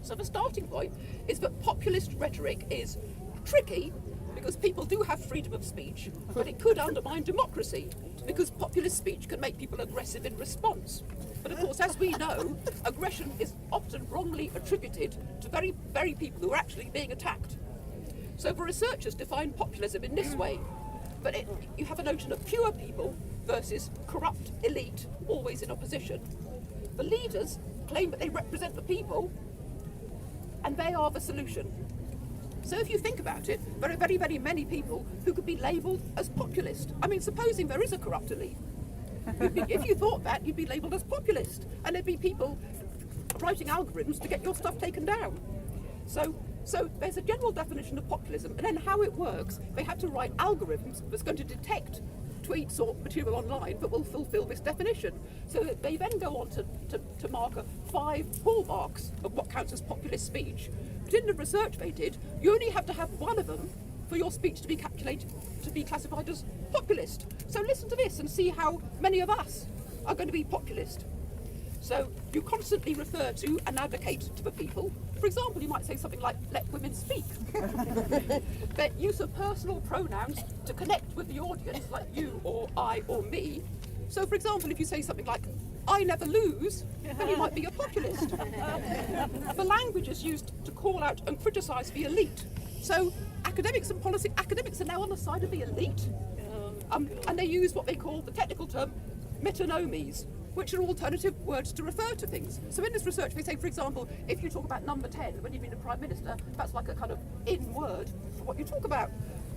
So the starting point is that populist rhetoric is tricky because people do have freedom of speech, but it could undermine democracy because populist speech can make people aggressive in response. But of course, as we know, aggression is often wrongly attributed to very, very people who are actually being attacked. So the researchers define populism in this way, but you have a notion of pure people versus corrupt elite, always in opposition. The leaders claim that they represent the people, and they are the solution. So if you think about it, there are very, very many people who could be labelled as populist. I mean, supposing there is a corrupt elite, if you thought that, you'd be labelled as populist, and there'd be people writing algorithms to get your stuff taken down. So there's a general definition of populism, and then how it works, they have to write algorithms that's going to detect tweets or material online that will fulfil this definition. So that they then go on to mark 5 hallmarks of what counts as populist speech. But in the research they did, you only have to have one of them for your speech to be classified as populist. So listen to this and see how many of us are going to be populist. So you constantly refer to and advocate to the people. For example, you might say something like, let women speak. But use of personal pronouns to connect with the audience, like you or I or me. So for example, if you say something like, I never lose, then you might be a populist. The language is used to call out and criticise the elite. So academics are now on the side of the elite. And they use what they call the technical term metonymies, which are alternative words to refer to things. So in this research, they say, for example, if you talk about number 10 when you've been a Prime Minister, that's like a kind of in word for what you talk about.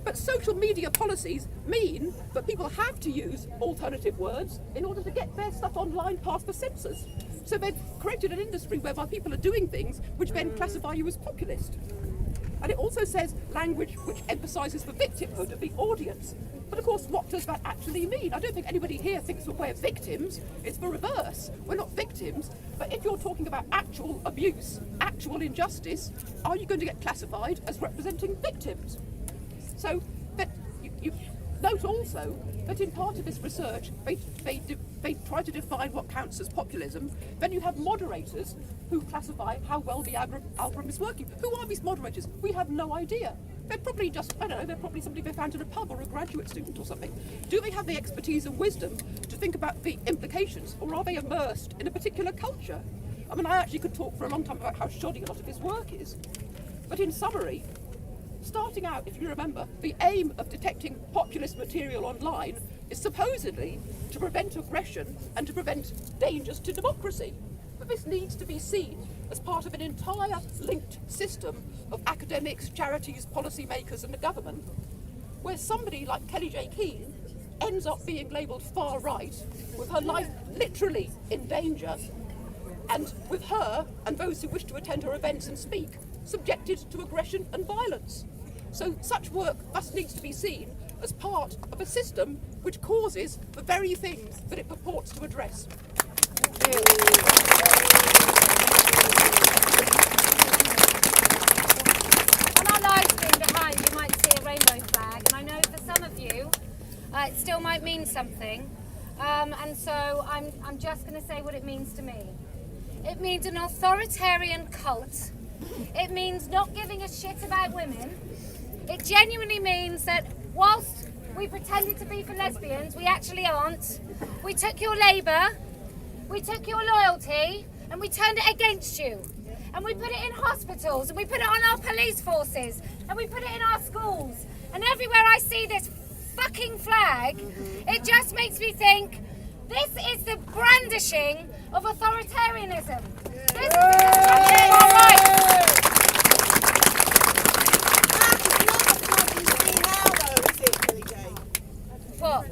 But social media policies mean that people have to use alternative words in order to get their stuff online past the censors. So they've created an industry whereby people are doing things which then classify you as populist. And it also says language which emphasises the victimhood of the audience. But of course, what does that actually mean? I don't think anybody here thinks we're victims. It's the reverse. We're not victims. But if you're talking about actual abuse, actual injustice, are you going to get classified as representing victims? So that you note also that in part of this research, they try to define what counts as populism. Then you have moderators who classify how well the algorithm is working. Who are these moderators? We have no idea. They're probably just, I don't know, they're probably somebody they found in a pub or a graduate student or something. Do they have the expertise and wisdom to think about the implications, or are they immersed in a particular culture? I mean, I actually could talk for a long time about how shoddy a lot of this work is. But in summary, starting out, if you remember, the aim of detecting populist material online is supposedly to prevent aggression and to prevent dangers to democracy. But this needs to be seen as part of an entire linked system of academics, charities, policymakers and the government, where somebody like Kelly J. Keane ends up being labelled far right, with her life literally in danger, and with her and those who wish to attend her events and speak subjected to aggression and violence. So such work thus needs to be seen as part of a system which causes the very things that it purports to address. On our live stream behind, you might see a rainbow flag, and I know for some of you, it still might mean something. And so I'm just going to say what it means to me. It means an authoritarian cult. It means not giving a shit about women. It genuinely means that whilst we pretended to be for lesbians, we actually aren't. We took your labour, we took your loyalty, and we turned it against you. And we put it in hospitals, and we put it on our police forces, and we put it in our schools. And everywhere I see this fucking flag, it just makes me think, this is the brandishing of authoritarianism. This is the all right. What?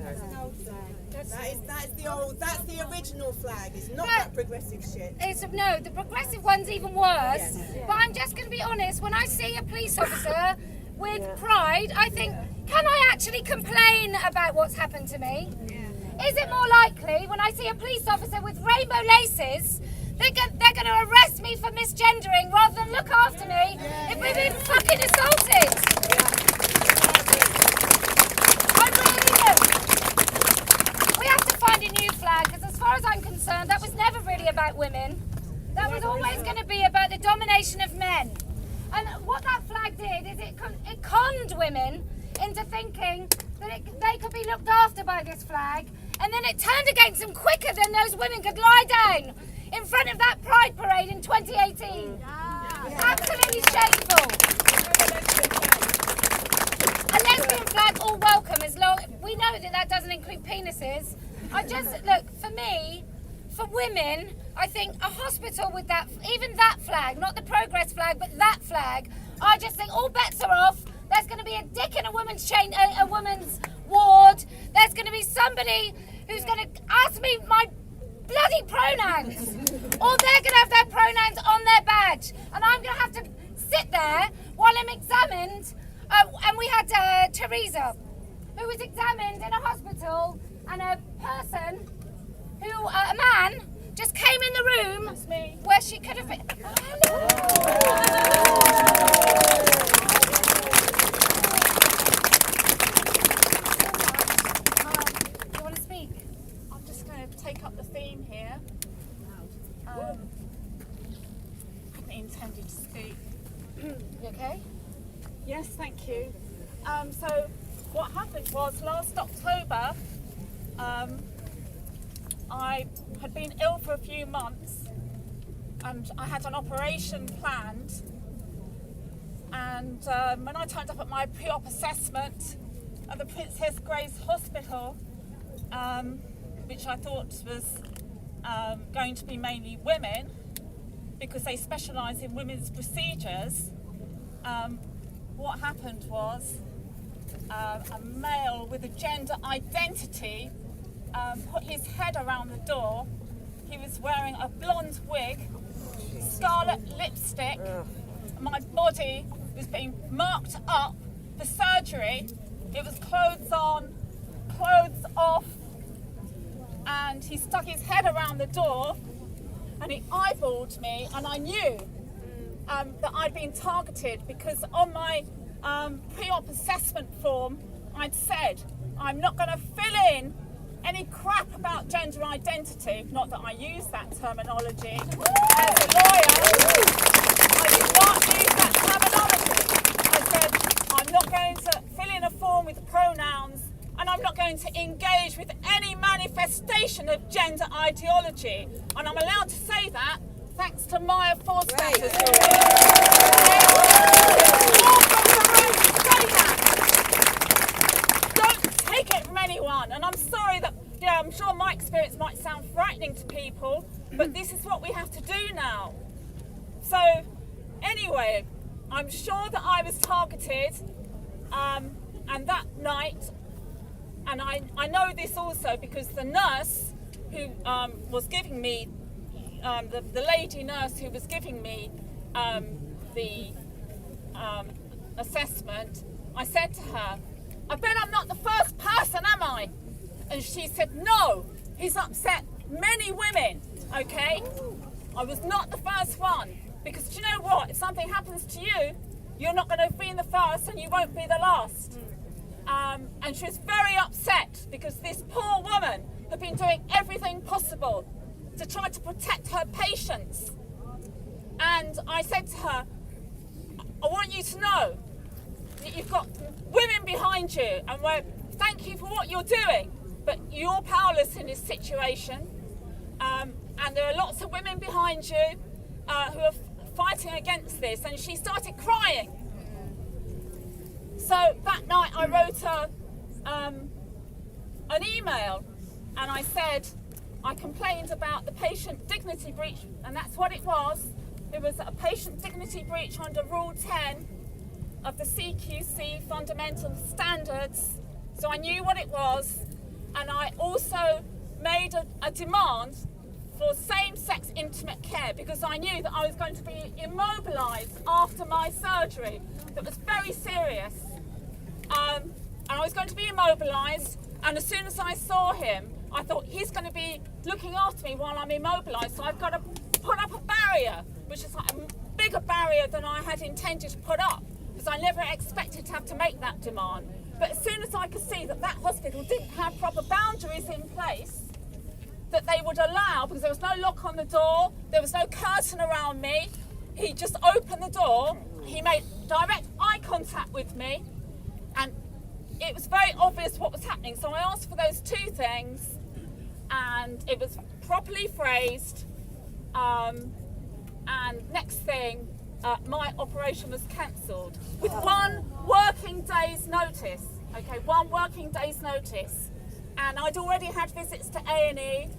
That's the original flag. It's not that progressive shit. No, the progressive one's even worse. Yes. But I'm just going to be honest, when I see a police officer with pride, I think, can I actually complain about what's happened to me? Yeah. Is it more likely when I see a police officer with rainbow laces, they're going to arrest me for misgendering rather than look after me if we've been fucking assaulted? I really do. We have to find a new flag, because as far as I'm concerned, that was never really about women. That was always going to be about the domination of men. And what that flag did is it conned women into thinking that they could be looked after by this flag, and then it turned against them quicker than those women could lie down in front of that Pride Parade in 2018. Absolutely shameful. A lesbian flag, all welcome, as long we know that doesn't include penises. Look, for me, for women, I think a hospital with that, even that flag, not the progress flag, but that flag, I just think all bets are off. There's going to be a dick in a woman's a woman's ward. There's going to be somebody who's going to ask me my bloody pronouns, or they're going to have their pronouns on their badge, and I'm going to have to sit there while I'm examined. And we had Teresa, who was examined in a hospital, and a person who, a man, just came in the room where she could have been. Do you want to speak? I'm just going to take up the theme here. I hadn't intended to speak. You okay? Yes, thank you. So what happened was last October, I had been ill for a few months, and I had an operation planned. And when I turned up at my pre-op assessment at the Princess Grace Hospital, which I thought was going to be mainly women, because they specialise in women's procedures, what happened was a male with a gender identity put his head around the door. He was wearing a blonde wig, scarlet lipstick. My body was being marked up for surgery. It was clothes on, clothes off, and he stuck his head around the door, and he eyeballed me, and I knew that I'd been targeted because on my pre-op assessment form I'd said I'm not going to fill in any crap about gender identity, not that I use that terminology as a lawyer. I did not use that terminology. I said I'm not going to fill in a form with pronouns, and I'm not going to engage with any manifestation of gender ideology, and I'm allowed to say that thanks to Maya Forster's Don't take it from anyone, and I'm sorry that, I'm sure my experience might sound frightening to people, but this is what we have to do now. So, anyway, I'm sure that I was targeted, and that night, and I know this also because the nurse who was giving me, the lady nurse who was giving me the assessment, I said to her, I bet I'm not the first person, am I? And she said, no, he's upset many women, okay? I was not the first one, because do you know what? If something happens to you, you're not going to be the first and you won't be the last. And she was very upset because this poor woman had been doing everything possible to try to protect her patients. And I said to her, I want you to know that you've got women behind you, and thank you for what you're doing, but you're powerless in this situation. And there are lots of women behind you who are fighting against this. And she started crying. So that night I wrote her an email, and I said I complained about the patient dignity breach, and that's what it was. It was a patient dignity breach under Rule 10 of the CQC Fundamental Standards. So I knew what it was, and I also made a demand for same-sex intimate care because I knew that I was going to be immobilised after my surgery. That was very serious. And I was going to be immobilised, and as soon as I saw him, I thought he's going to be looking after me while I'm immobilised, so I've got to put up a barrier, which is like a bigger barrier than I had intended to put up, because I never expected to have to make that demand. But as soon as I could see that that hospital didn't have proper boundaries in place, that they would allow, because there was no lock on the door, there was no curtain around me, he just opened the door, he made direct eye contact with me, and it was very obvious what was happening. So I asked for those two things, and it was properly phrased, and next thing, my operation was cancelled with 1 working day's notice. Okay, 1 working day's notice, and I'd already had visits to A&E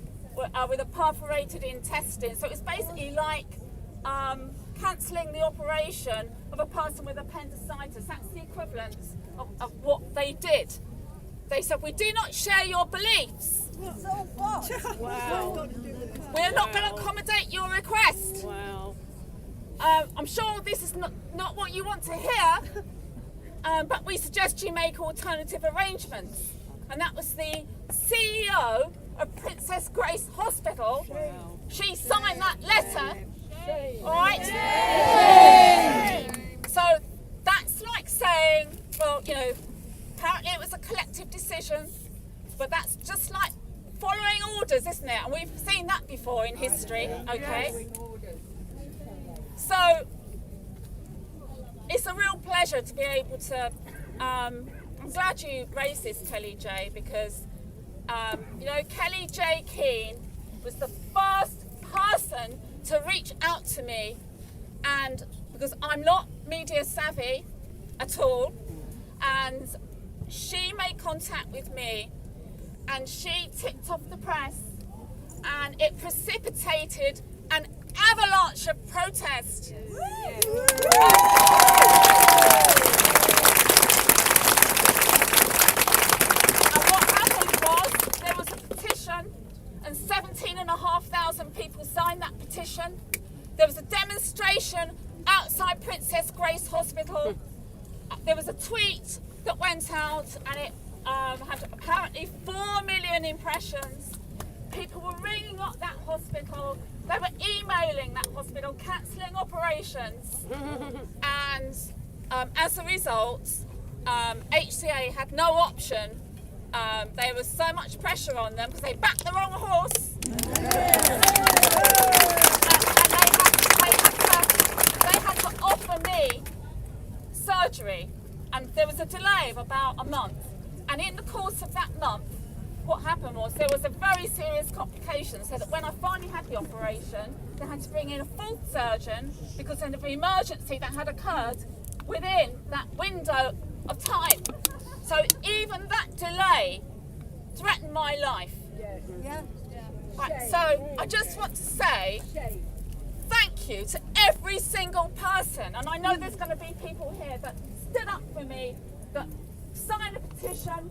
with a perforated intestine. So it was basically like cancelling the operation of a person with appendicitis. That's the equivalent of what they did. They said, we do not share your beliefs. So what? Wow. We're not going to accommodate your request. Wow. I'm sure this is not what you want to hear, but we suggest you make alternative arrangements. And that was the CEO of Princess Grace Hospital. Wow. She signed that letter. All right? So that's like saying, well, apparently it was a collective decision, but that's just like following orders, isn't it? And we've seen that before in history, okay? So it's a real pleasure to be able to, I'm glad you raised this, Kelly J, because, Kelly J Keane was the first person to reach out to me, and because I'm not media savvy at all, and she made contact with me, and she tipped off the press, and it precipitated an avalanche of protest. And what happened was there was a petition, and 17,500 people signed that petition. There was a demonstration outside Princess Grace Hospital. There was a tweet that went out, and it had apparently 4 million impressions. People were ringing up that hospital. They were emailing that hospital, cancelling operations. And as a result, HCA had no option. There was so much pressure on them because they backed the wrong horse. They had to offer me surgery, and there was a delay of about a month. And in the course of that month, what happened was there was a very serious complication, so that when I finally had the operation, they had to bring in a full surgeon because of an emergency that had occurred within that window of time. So even that delay threatened my life. Right, so I just want to say thank you to every single person, and I know there's going to be people here that stood up for me, that signed a petition,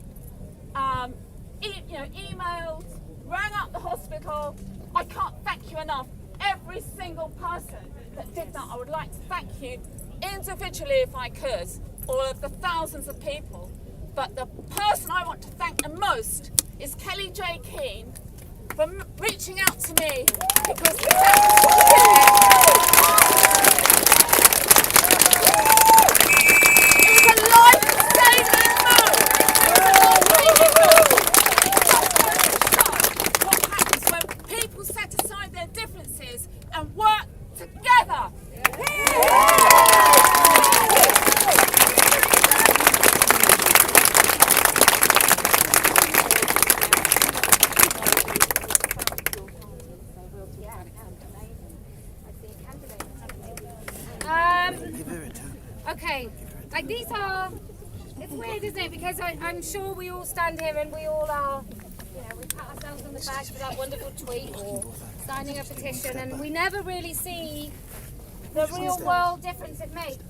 emailed, rang up the hospital. I can't thank you enough. Every single person that did that, I would like to thank you individually if I could, all of the thousands of people. But the person I want to thank the most is Kelly J. Keane for reaching out to me, because it was a life-saving move. What happens when people set aside their differences and work together? Okay, like these are, it's weird, isn't it? Because I'm sure we all stand here and we all are, we pat ourselves on the back for that wonderful tweet or signing a petition, and we never really see the real world difference it makes.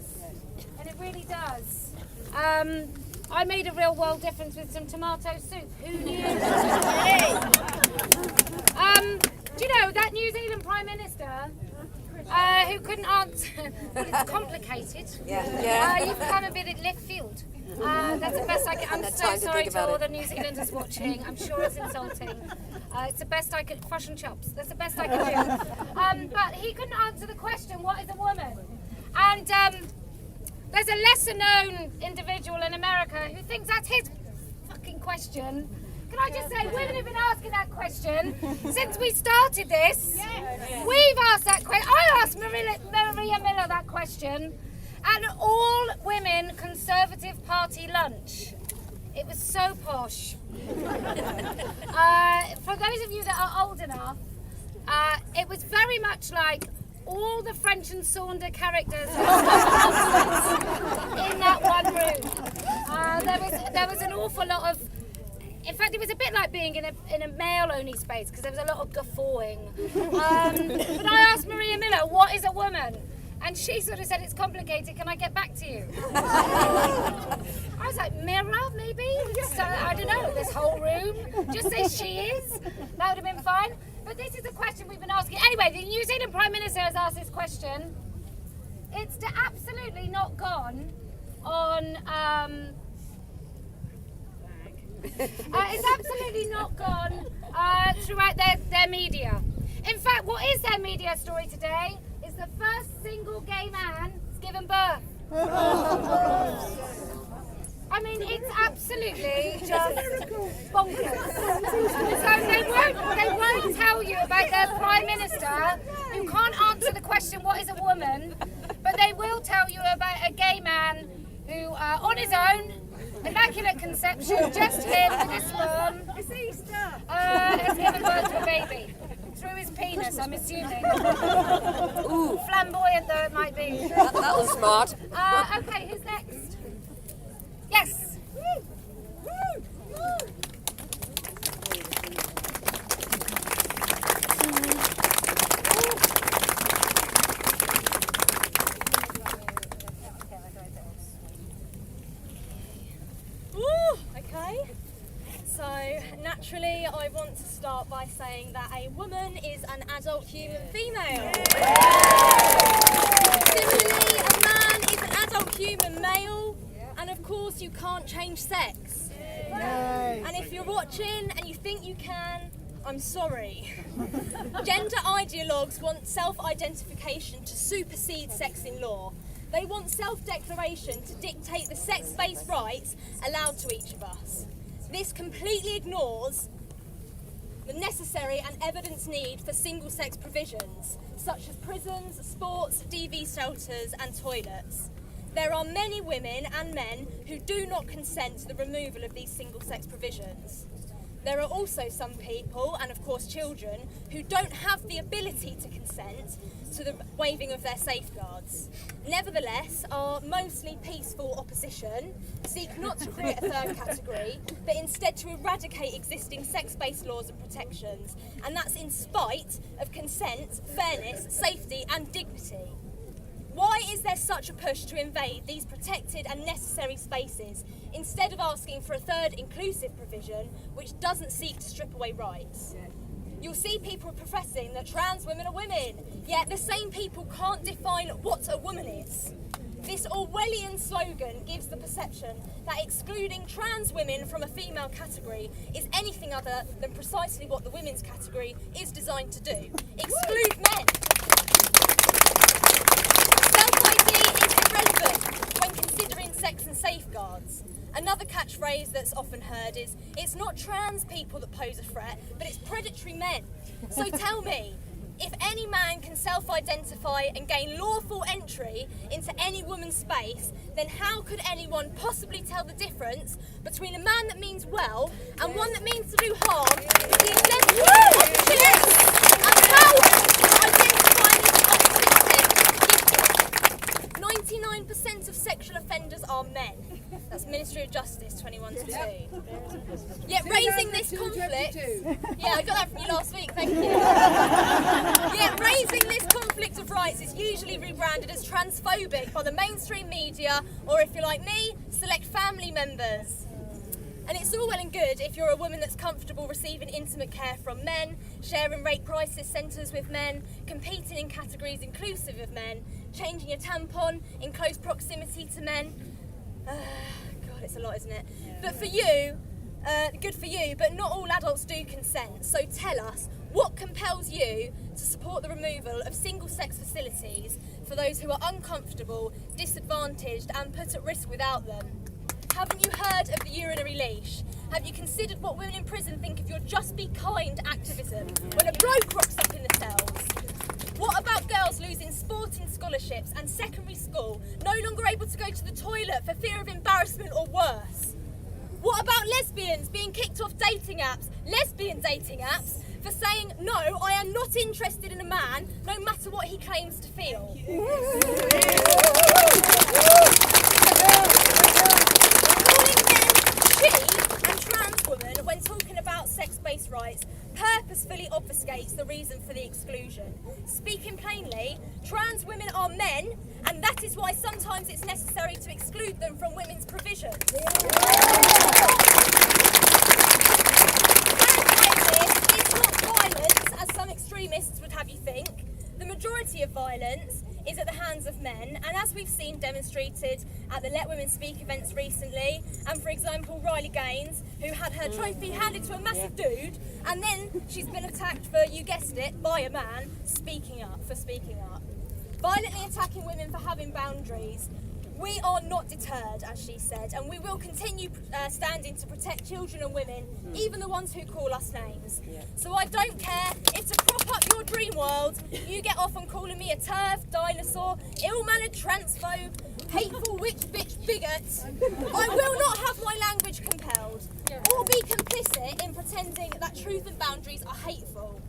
And it really does. I made a real world difference with some tomato soup. Who knew? Do you know that New Zealand Prime Minister who couldn't answer? Well, it's complicated. You've come a bit at left field. That's the best I can. I'm so sorry to all the New Zealanders watching. I'm sure it's insulting. It's the best I could. Fish and chops. That's the best I can do. But he couldn't answer the question, what is a woman? And there's a lesser-known individual in America who thinks that's his fucking question. Can I just say, women have been asking that question since we started this. We've asked that question. I asked Maria Miller that question at an all-women Conservative Party lunch. It was so posh. For those of you that are old enough, it was very much like all the French and Saunders characters in that one room. There was an awful lot of. In fact, it was a bit like being in a male-only space because there was a lot of guffawing. But I asked Maria Miller, what is a woman? And she sort of said, it's complicated, can I get back to you? I was like, mirror, maybe? So, I don't know, this whole room? Just say she is? That would have been fine. But this is a question we've been asking. Anyway, the New Zealand Prime Minister has asked this question. It's absolutely not gone on... it's absolutely not gone throughout their media. In fact, what is their media story today is the first single gay man has given birth. I mean, it's absolutely just bonkers. So they won't tell you about their Prime Minister who can't answer the question, what is a woman? But they will tell you about a gay man who, on his own, immaculate conception, just him with his sperm, has given birth to a baby. Through his penis, I'm assuming. Ooh. Flamboyant though it might be. That was smart. Okay, who's next? Yes. Okay, so naturally I want to start by saying that a woman is an adult human female. Similarly, a man is an adult human male, and of course you can't change sex. And if you're watching and you think you can, I'm sorry. Gender ideologues want self-identification to supersede sex in law. They want self-declaration to dictate the sex-based rights allowed to each of us. This completely ignores the necessary and evidence need for single-sex provisions, such as prisons, sports, DV shelters and toilets. There are many women and men who do not consent to the removal of these single-sex provisions. There are also some people, and of course children, who don't have the ability to consent to the waiving of their safeguards. Nevertheless, our mostly peaceful opposition seek not to create a third category, but instead to eradicate existing sex-based laws and protections, and that's in spite of consent, fairness, safety and dignity. Why is there such a push to invade these protected and necessary spaces instead of asking for a third inclusive provision which doesn't seek to strip away rights? You'll see people professing that trans women are women, yet the same people can't define what a woman is. This Orwellian slogan gives the perception that excluding trans women from a female category is anything other than precisely what the women's category is designed to do: exclude men. Self-ID is irrelevant when considering sex and safeguards. Another catchphrase that's often heard is, it's not trans people that pose a threat, but it's predatory men. So tell me, if any man can self-identify and gain lawful entry into any woman's space, then how could anyone possibly tell the difference between a man that means well and one that means to do harm to the inevitable opportunities? And how identifying the opposite sex is different? 99% of sexual offenders are men. That's Ministry of Justice 21-2. Yet raising this conflict... Yeah, I got that from you last week, thank you. Yet raising this conflict of rights is usually rebranded as transphobic by the mainstream media, or if you're like me, select family members. And it's all well and good if you're a woman that's comfortable receiving intimate care from men, sharing rape crisis centres with men, competing in categories inclusive of men, changing your tampon in close proximity to men. God, it's a lot, isn't it? Yeah. But for you, good for you, but not all adults do consent. So tell us, what compels you to support the removal of single-sex facilities for those who are uncomfortable, disadvantaged and put at risk without them? Haven't you heard of the urinary leash? Have you considered what women in prison think of your just be kind activism when a bloke rocks up in the cells? What about girls losing sporting scholarships and secondary school, no longer able to go to the toilet for fear of embarrassment or worse? What about lesbians being kicked off dating apps, lesbian dating apps, for saying, no, I am not interested in a man, no matter what he claims to feel? Calling men she and trans women when talking about sex-based rights purposefully obfuscates the reason for the exclusion. Speaking plainly, trans women are men, and that is why sometimes it's necessary to exclude them from women's provisions. It's not violence, as some extremists would have you think. The majority of violence is at the hands of men, and as we've seen demonstrated at the Let Women Speak events recently, and for example Riley Gaines, who had her trophy handed to a massive dude, and then she's been attacked for, you guessed it, by a man speaking up. Violently attacking women for having boundaries. We are not deterred, as she said, and we will continue standing to protect children and women, even the ones who call us names. So I don't care if to prop up your dream world, you get off on calling me a turf, dinosaur, ill-mannered transphobe, hateful witch bitch bigot. I will not have my language compelled, or be complicit in pretending that truth and boundaries are hateful.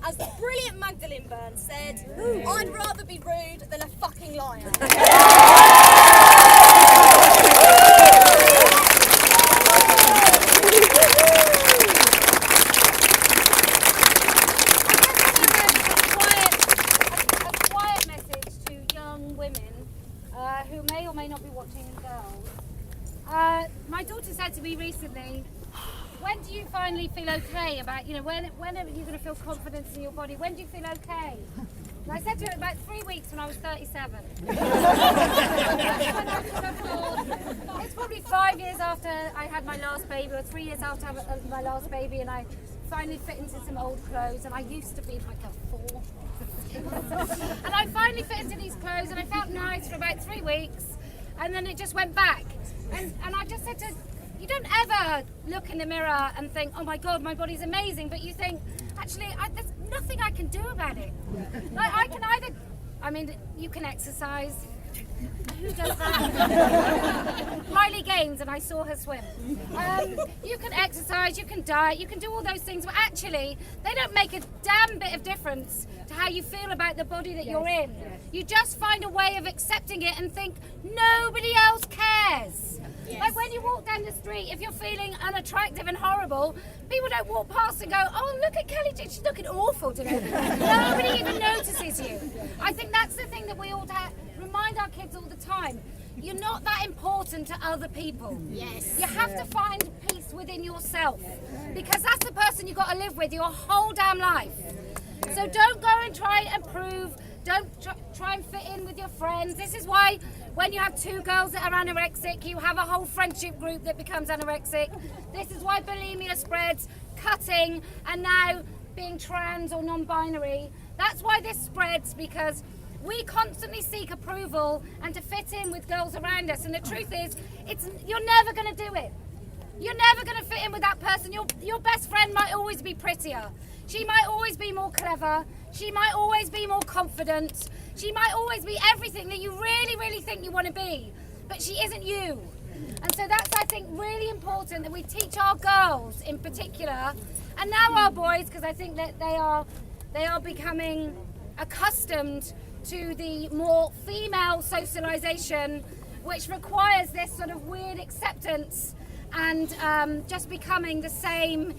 As the brilliant Magdalene Byrne said, I'd rather be rude than a fucking liar. A quiet message to young women who may or may not be watching, girls. My daughter said to me recently, when do you find finally feel okay about, when are you going to feel confidence in your body? When do you feel okay? And I said to her about 3 weeks when I was 37. It's probably 5 years after I had my last baby, or 3 years after my last baby, and I finally fit into some old clothes, and I used to be like a 4. And I finally fit into these clothes, and I felt nice for about 3 weeks, and then it just went back. And I just said to, you don't ever look in the mirror and think, oh my God, my body's amazing, but you think, actually, there's nothing I can do about it. Like, I can either, you can exercise. Who does that? Riley Gaines, and I saw her swim. You can exercise, you can diet, you can do all those things, but actually, they don't make a damn bit of difference to how you feel about the body that you're in. You just find a way of accepting it and think, nobody else cares. Like when you walk down the street, if you're feeling unattractive and horrible, people don't walk past and go, oh, look at Kelly, she's looking awful today. Nobody even notices you. I think that's the thing that we ought to remind our kids all the time. You're not that important to other people. Yes. You have to find peace within yourself, because that's the person you've got to live with your whole damn life. So don't go and try and prove. Don't try and fit in with your friends. This is why when you have 2 girls that are anorexic, you have a whole friendship group that becomes anorexic. This is why bulimia spreads, cutting, and now being trans or non-binary. That's why this spreads, because we constantly seek approval and to fit in with girls around us. And the truth is, you're never going to do it. You're never going to fit in with that person. Your best friend might always be prettier. She might always be more clever. She might always be more confident. She might always be everything that you really, really think you want to be. But she isn't you. And so that's, I think, really important that we teach our girls in particular, and now our boys, because I think that they are becoming accustomed to the more female socialization, which requires this sort of weird acceptance and just becoming the same.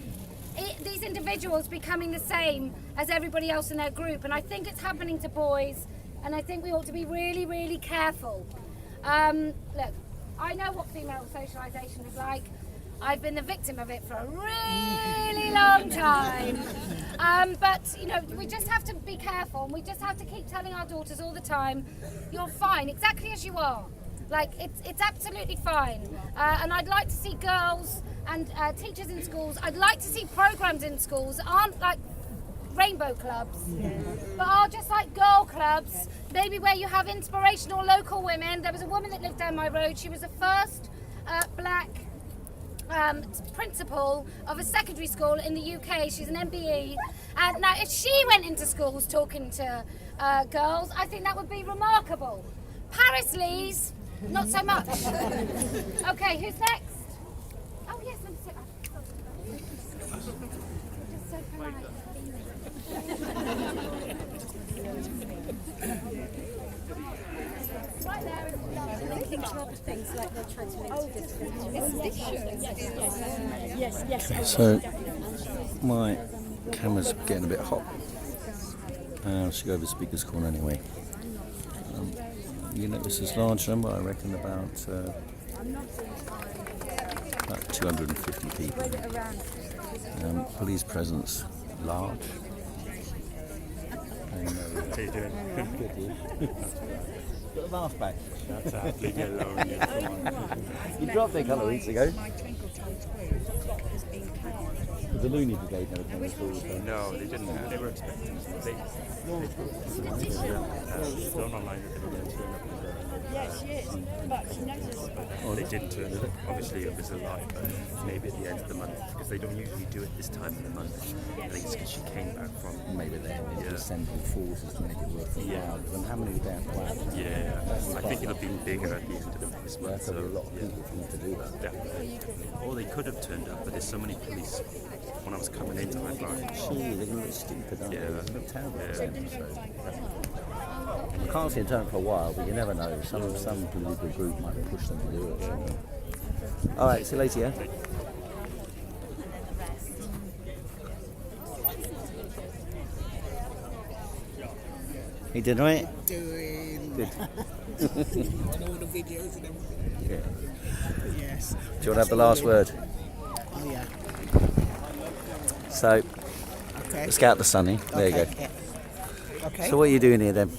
These individuals becoming the same as everybody else in their group, and I think it's happening to boys, and I think we ought to be really, really careful. Look, I know what female socialisation is like. I've been the victim of it for a really long time. But we just have to be careful, and we just have to keep telling our daughters all the time, you're fine, exactly as you are. Like, it's absolutely fine. And I'd like to see girls and teachers in schools. I'd like to see programs in schools that aren't like rainbow clubs, but are just like girl clubs, maybe where you have inspirational local women. There was a woman that lived down my road. She was the first black principal of a secondary school in the UK. She's an MBE. And now if she went into schools talking to girls, I think that would be remarkable. Paris Lee's, not so much. Okay, who's next? Oh yes, let me sit. Just so polite. Right there is linking club things like they're trying to Yes. So my camera's getting a bit hot. I should go over the speaker's corner anyway. You notice this large number, I reckon about 250 people. Police presence large. And, how you doing? Good, you? Got a mask back. That's out. Leave me alone. You dropped it a couple of weeks ago. The Looney Brigade never came at all. No, they didn't. They were expecting. They filmed online that they were going to turn up. Yes, she is, but she knows us. Oh, they didn't turn up. Obviously, it was a lie, but maybe at the end of the month, because they don't usually do it this time of the month. I think it's because she came back from. Maybe they were assembled forces to make it work for and how many were there? I think it'll be bigger at the end of this month. So a lot of people for them to do that. Definitely. Or they could have turned up, but there's so many police. When I was coming into my bar, they're going to look stupid, aren't they? They look terrible. I can't see them turn for a while, but you never know. Some political group might push them to do it or something. All right, see you later, yeah? You did right? Doing. Good. On all the videos and everything. Yeah. Yes. Do you want to have the last word? Oh yeah. So, Okay. let's get out the sunny. There you go. Yeah. Okay. So what are you doing here then?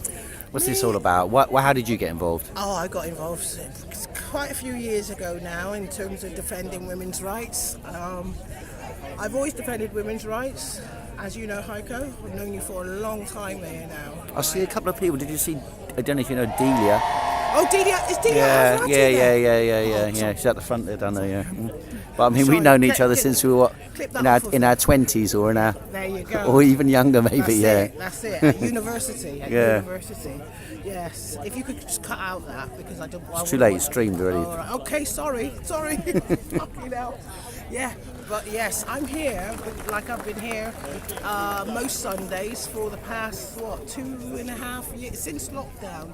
What's this all about? How did you get involved? Oh, I got involved quite a few years ago now in terms of defending women's rights. I've always defended women's rights. As you know, Heiko, I've known you for a long time here now. I see a couple of people. Did you see? I don't know if you know Delia. Oh, Delia, is Delia Yeah, Hazard yeah, there? yeah. She's at the front there, down there. Yeah. But I mean, Sorry, we've known each clip- other clip- since we were clip that in our off of in our 20s or in our There you go. or even younger maybe. That's yeah. it, that's it. At university. At Yeah. university. Yes. If you could just cut out that because I don't. It's too late. It's streamed already. All right. Okay. Sorry. Fucking hell. Yeah. But yes, I'm here. Like I've been here most Sundays for the past 2.5 years since lockdown.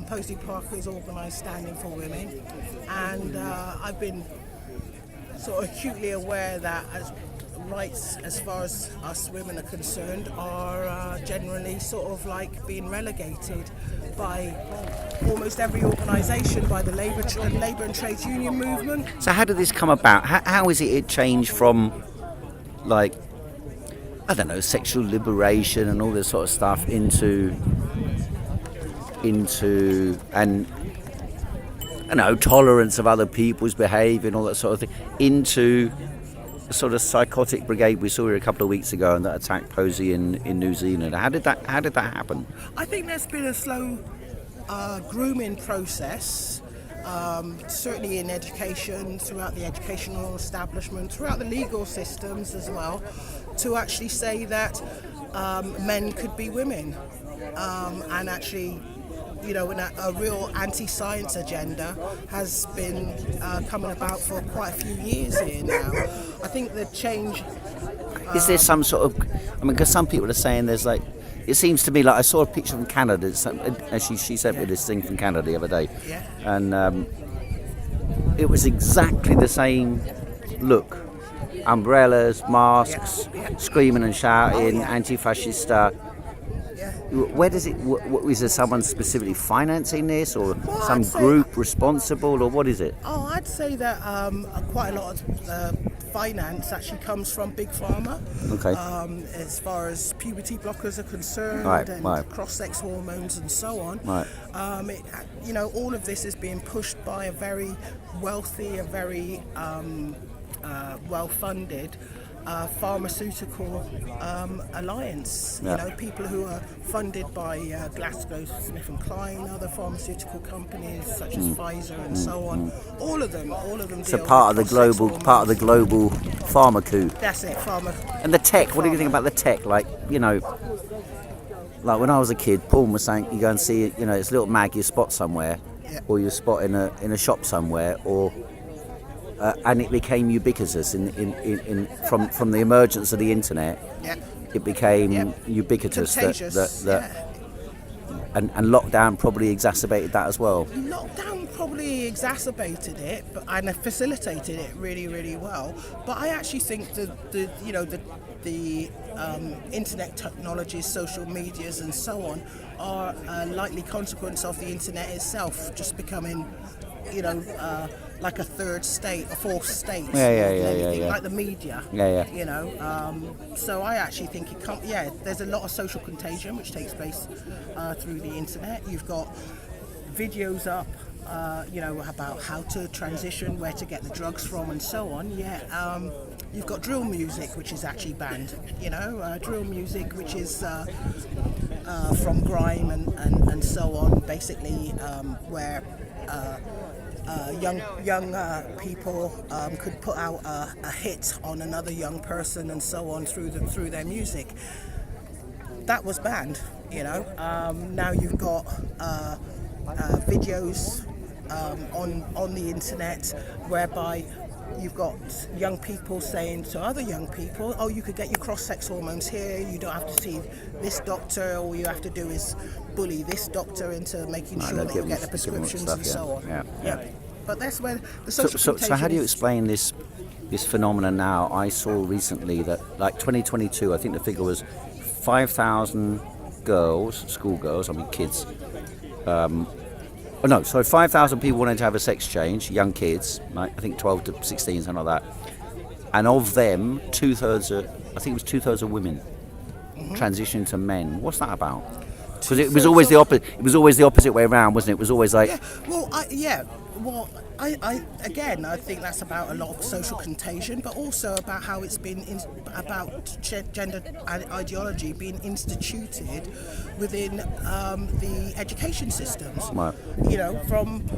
Posey Park has organised Standing for Women, and I've been sort of acutely aware that rights as far as us women are concerned are generally sort of like being relegated by almost every organisation, by the labour and trades union movement. So how did this come about? How is it changed from, like, I don't know, sexual liberation and all this sort of stuff into and I know tolerance of other people's behaviour and all that sort of thing into the sort of psychotic brigade we saw here a couple of weeks ago and that attacked Posey in New Zealand? How did that happen? I think there's been a slow grooming process, certainly in education, throughout the educational establishment, throughout the legal systems as well, to actually say that men could be women, and actually, you know, a real anti-science agenda has been coming about for quite a few years here now. I think the change... Is there some sort of... I mean, because some people are saying there's like... It seems to me like I saw a picture from Canada. She sent me this thing from Canada the other day. Yeah. And it was exactly the same look. Umbrellas, masks, screaming and shouting, anti-fascist stuff. Where does it? Is there someone specifically financing this, or some group responsible, or what is it? Oh, I'd say that quite a lot of finance actually comes from Big Pharma. Okay. As far as puberty blockers are concerned, Right. cross-sex hormones and so on. Right. You know, all of this is being pushed by a very wealthy, a very well-funded pharmaceutical alliance. Yeah. You know, people who are funded by GlaxoSmithKline, other pharmaceutical companies such as Pfizer and so on. All of them. So deal part of with the global, cross-sex part of the global pharma coup. That's it, pharma. And the tech. What do you think about the tech? Like, you know, like when I was a kid, Paul was saying you go and see, you know, it's a little mag you spot somewhere, or you spot in a shop somewhere, or. And it became ubiquitous from the emergence of the internet. Yeah. It became ubiquitous. Contagious, and lockdown probably exacerbated that as well. Lockdown probably exacerbated it, and facilitated it really, really well. But I actually think the internet technologies, social medias, and so on are a likely consequence of the internet itself just becoming, you know, like a third state, a fourth state, Yeah. like the media. Yeah. You know, so I actually think it can't. Yeah, there's a lot of social contagion which takes place through the internet. You've got videos up, you know, about how to transition, where to get the drugs from, and so on. You've got drill music, which is actually banned. You know, drill music, which is from grime and so on, basically, where. Young people could put out a hit on another young person and so on through their music. That was banned, you know. Now you've got videos on the internet whereby you've got young people saying to other young people, oh, you could get your cross-sex hormones here, you don't have to see this doctor, all you have to do is bully this doctor into making sure that you get the prescriptions and so on. Yeah. But that's where the social So how do you is. explain this phenomenon now? I saw recently that, like 2022, I think the figure was 5,000 girls, schoolgirls, I mean kids, 5,000 people wanted to have a sex change, young kids, like I think 12 to 16, something like that. and of them, 2/3 are, I think it was 2/3 are women transitioning to men. What's that about? Because it was always the opposite. It was always the opposite way around, wasn't it? It was always like, I think that's about a lot of social contagion, but also about how it's been about gender ideology being instituted within the education systems. Right. You know, from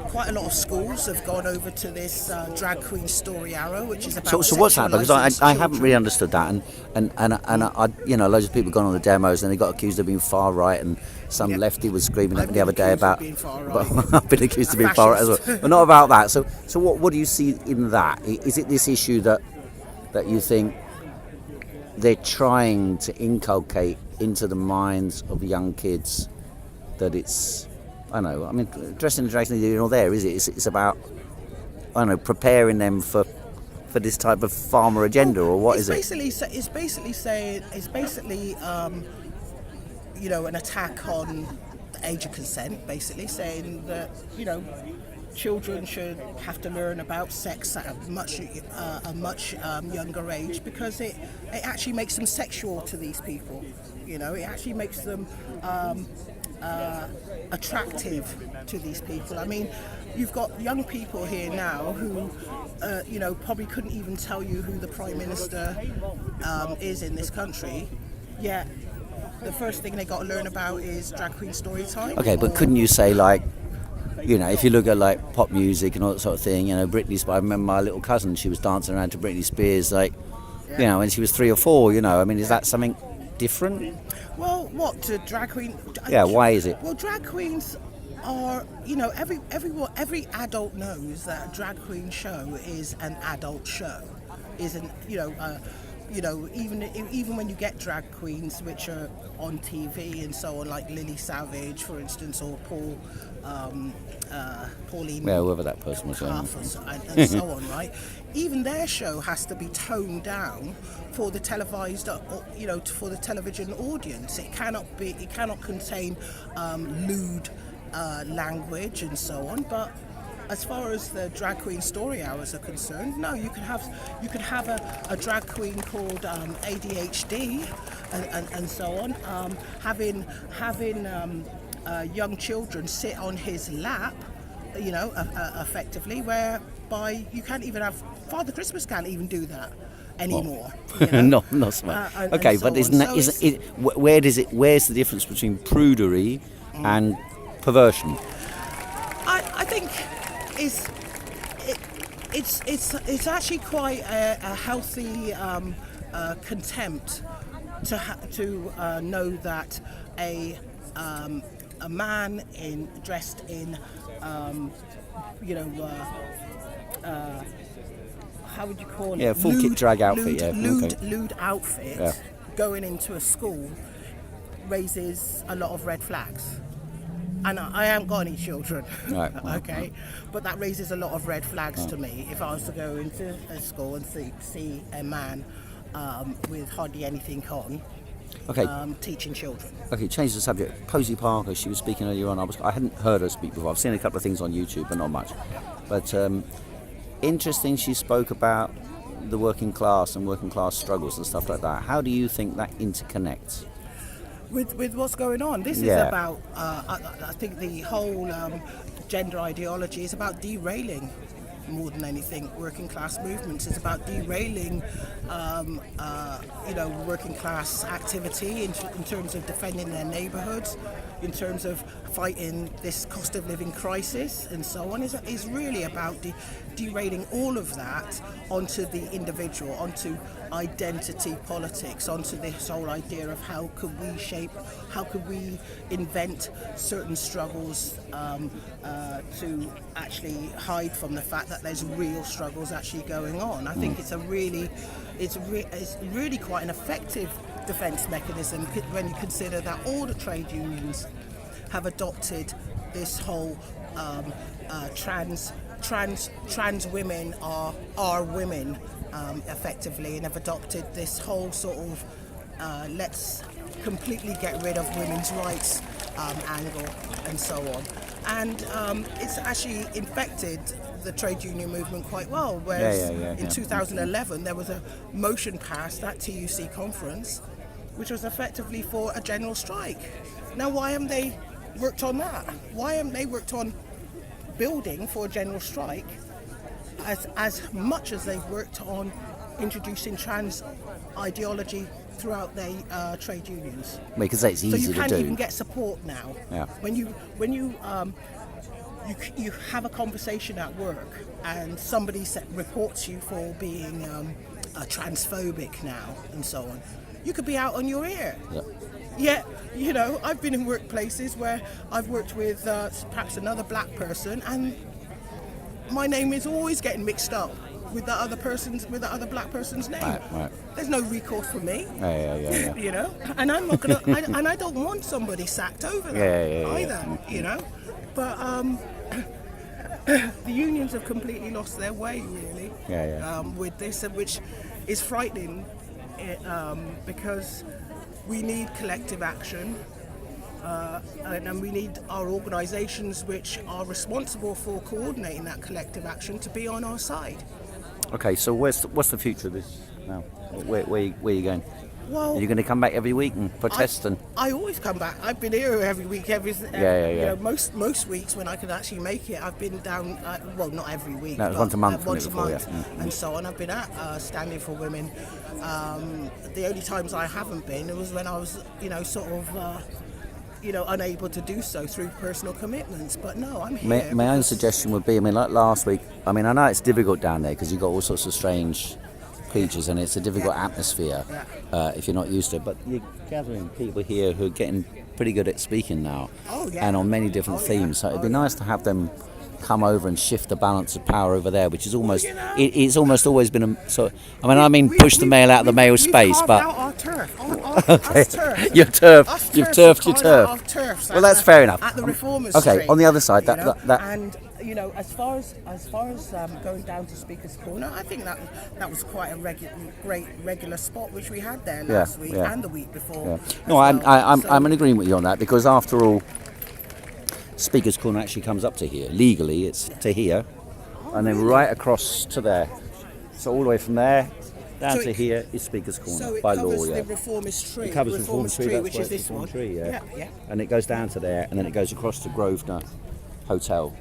quite a lot of schools have gone over to this drag queen story arrow, which is about. So what's that? Because I haven't really understood that, and I, you know, loads of people have gone on the demos and they got accused of being far right, and some lefty was screaming at me the other day about. I've been accused of being far right as well, but not about that. So what do you see in that? Is it this issue that you think they're trying to inculcate into the minds of young kids that it's, I don't know, I mean, dressing the dragons neither here nor there, is it? It's about, I don't know, preparing them for this type of farmer agenda, or what is it? It's basically you know, an attack on the age of consent, basically saying that, you know, children should have to learn about sex at a much younger age, because it actually makes them sexual to these people. You know, it actually makes them attractive to these people. I mean, you've got young people here now who, you know, probably couldn't even tell you who the Prime Minister is in this country, yet the first thing they got to learn about is drag queen story time. Okay, but couldn't you say, like, you know, if you look at like pop music and all that sort of thing, you know, Britney Spears, I remember my little cousin, she was dancing around to Britney Spears, like, you know, when she was 3 or 4, you know, I mean, is that something different? Well, what, to drag queen? Yeah, why is it? Well, drag queens are, you know, every adult knows that a drag queen show is an adult show, isn't, even when you get drag queens which are on TV and so on, like Lily Savage, for instance, or Pauline, whoever that person was, and so on, right? Even their show has to be toned down for the televised, you know, for the television audience. It cannot contain lewd language and so on. But as far as the drag queen story hours are concerned, no, you could have a drag queen called ADHD and so on, having young children sit on his lap, you know, effectively, whereby you can't even have Father Christmas can't even do that anymore. You know? No, not so much. Okay, but where's the difference between prudery and perversion? I think it's actually quite a healthy contempt to know that a man dressed in how would you call it? Yeah, full kit drag outfit. Lewd outfit going into a school raises a lot of red flags. And I haven't got any children, right. Okay, but that raises a lot of red flags to me. If I was to go into a school and see a man with hardly anything on, teaching children. Okay, change the subject. Posy Parker, she was speaking earlier on. I hadn't heard her speak before. I've seen a couple of things on YouTube, but not much. But interesting, she spoke about the working class and working class struggles and stuff like that. How do you think that interconnects with what's going on? This is about, I think the whole gender ideology is about derailing more than anything working class movements. It's about derailing working class activity in terms of defending their neighbourhoods, in terms of fighting this cost of living crisis and so on. Is really about derailing all of that onto the individual, onto identity politics, onto this whole idea of how could we invent certain struggles to actually hide from the fact that there's real struggles actually going on. I think it's really quite an effective defence mechanism when you consider that all the trade unions have adopted this whole trans women are women effectively, and have adopted this whole sort of let's completely get rid of women's rights angle and so on. And it's actually infected the trade union movement quite well. Whereas Yeah. in 2011 there was a motion passed at TUC conference, which was effectively for a general strike. Now, why haven't they worked on that? Why haven't they worked on building for a general strike as much as they've worked on introducing trans ideology throughout their trade unions? Because it's easy to do. So you can't even get support now. Yeah. When you have a conversation at work and somebody reports you for being transphobic now and so on, you could be out on your ear. Yeah. Yet, you know, I've been in workplaces where I've worked with perhaps another black person, and my name is always getting mixed up with the other black person's name. Right. There's no recourse for me. Yeah. You know, and I'm not gonna, and I don't want somebody sacked over that either. You know, but the unions have completely lost their way, really. With this, which is frightening, because we need collective action, and we need our organisations which are responsible for coordinating that collective action to be on our side. Okay, so what's the future of this now? Where are you going? Well, are you going to come back every week and protest? I always come back. I've been here every week. You know, most weeks when I can actually make it, I've been down. Well, not every week. No, it was once a month. Once a month, and so on. I've been at Standing for Women. The only times I haven't been, it was when I was, you know, sort of. Unable to do so through personal commitments. But no, I'm here. My own suggestion would be, I mean, like last week, I mean, I know it's difficult down there because you've got all sorts of strange creatures and it's a difficult atmosphere if you're not used to it. But you're gathering people here who are getting pretty good at speaking now and on many different themes. So it'd be nice to have them come over and shift the balance of power over there, which is almost it's almost always been a sort of, I mean push the male out of the male space, but our turf. Okay. Turf. You've turfed your turf. Well, that's fair enough. At the Reformers Okay, Street, on the other side, that and you know, as far as going down to Speaker's Corner, I think that was quite a regular spot which we had there last week and the week before. No, I'm in agreement with you on that, because after all, Speaker's Corner actually comes up to here. Legally, it's to here, and then right across to there. So all the way from there down to here is Speaker's Corner by law. The Reformist Tree. It covers the Reformist Tree, which is this one. Tree, and it goes down to there, and then it goes across to Grosvenor Hotel.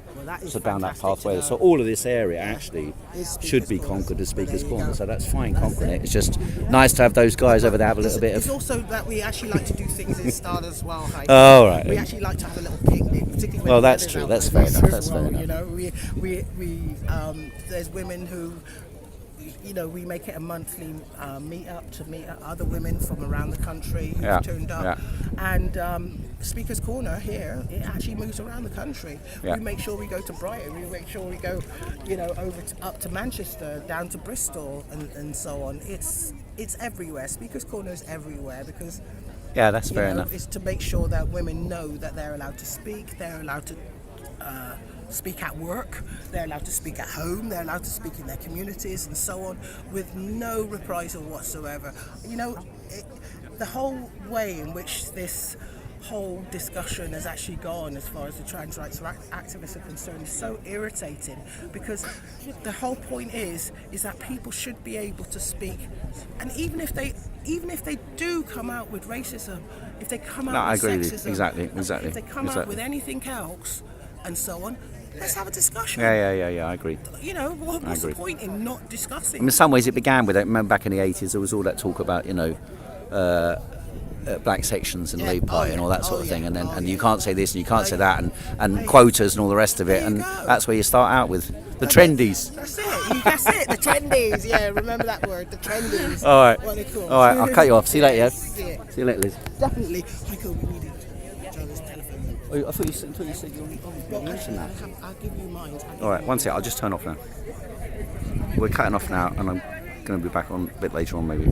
So down that pathway. So all of this area actually should be conquered as Speaker's Corner. So that's fine conquering it. It's just nice to have those guys over there have a little bit of. It's also that we actually like to do things in style as well. Oh, right. We actually like to have a little picnic, particularly when well, that's true. That's fair enough. That's fair enough. You know, we there's women who, you know, we make it a monthly meet-up to meet other women from around the country who've turned up. And Speaker's Corner here, it actually moves around the country. We make sure we go to Brighton, we make sure we go, you know, up to Manchester, down to Bristol, and so on. It's everywhere. Speaker's Corner is everywhere because that's fair enough. It's to make sure that women know that they're allowed to speak, they're allowed to speak at work, they're allowed to speak at home, they're allowed to speak in their communities and so on, with no reprisal whatsoever. You know, the whole way in which this whole discussion has actually gone as far as the trans rights activists are concerned is so irritating, because the whole point is that people should be able to speak, and even if they do come out with racism, if they come out with sexism, exactly. if they come out with anything else and so on, let's have a discussion. Yeah, I agree. You know, what's the point in not discussing? In some ways it began with it. Remember back in the 80s there was all that talk about, you know, black sections and Labour Party and all that sort of thing, and then and you can't say this and you can't say that, and quotas and all the rest of it, and that's where you start out with the trendies. That's it, the trendies. Yeah, remember that word, the trendies. All right, what they're called. All right, I'll cut you off. See you later. Yeah? See you later, Liz. Definitely. Michael, we needed John's telephone. Oh, I thought you said you mentioned that. I'll give you mine. All right, one sec. I'll just turn off now. We're cutting off now, and I'm going to be back on a bit later on, maybe.